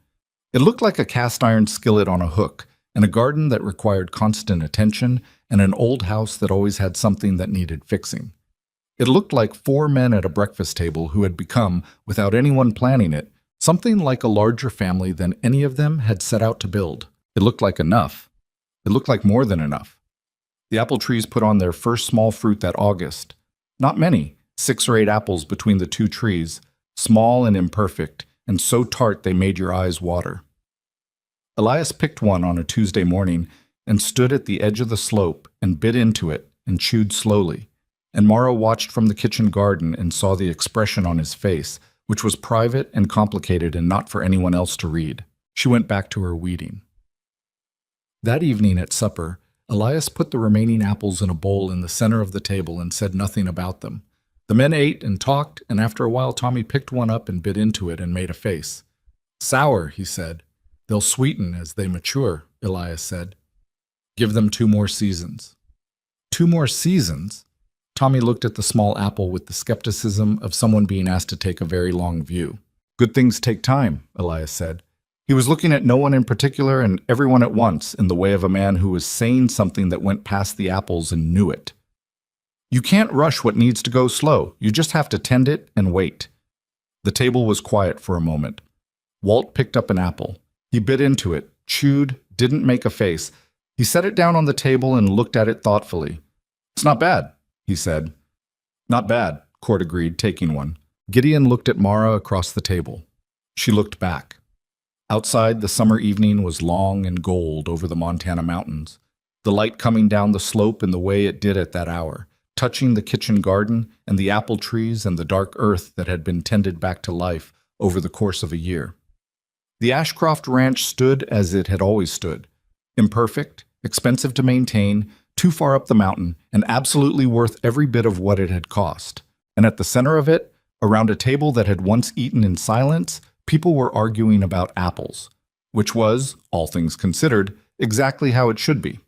It looked like a cast-iron skillet on a hook, and a garden that required constant attention, and an old house that always had something that needed fixing. It looked like 4 men at a breakfast table who had become, without anyone planning it, something like a larger family than any of them had set out to build. It looked like enough. It looked like more than enough. The apple trees put on their first small fruit that August. Not many, 6 or 8 apples between the 2 trees, small and imperfect, and so tart they made your eyes water. Elias picked one on a Tuesday morning and stood at the edge of the slope and bit into it and chewed slowly, and Mara watched from the kitchen garden and saw the expression on his face, which was private and complicated and not for anyone else to read. She went back to her weeding. That evening at supper, Elias put the remaining apples in a bowl in the center of the table and said nothing about them. The men ate and talked, and after a while Tommy picked one up and bit into it and made a face. Sour, he said. They'll sweeten as they mature, Elias said. Give them 2 more seasons. 2 more seasons? Tommy looked at the small apple with the skepticism of someone being asked to take a very long view. Good things take time, Elias said. He was looking at no one in particular and everyone at once in the way of a man who was saying something that went past the apples and knew it. You can't rush what needs to go slow. You just have to tend it and wait. The table was quiet for a moment. Walt picked up an apple. He bit into it, chewed, didn't make a face. He set it down on the table and looked at it thoughtfully. It's not bad, he said. Not bad, Cord agreed, taking one. Gideon looked at Mara across the table. She looked back. Outside, the summer evening was long and gold over the Montana mountains, the light coming down the slope in the way it did at that hour, touching the kitchen garden and the apple trees and the dark earth that had been tended back to life over the course of a year. The Ashcroft Ranch stood as it had always stood, imperfect, expensive to maintain, too far up the mountain, and absolutely worth every bit of what it had cost. And at the center of it, around a table that had once eaten in silence, people were arguing about apples, which was, all things considered, exactly how it should be.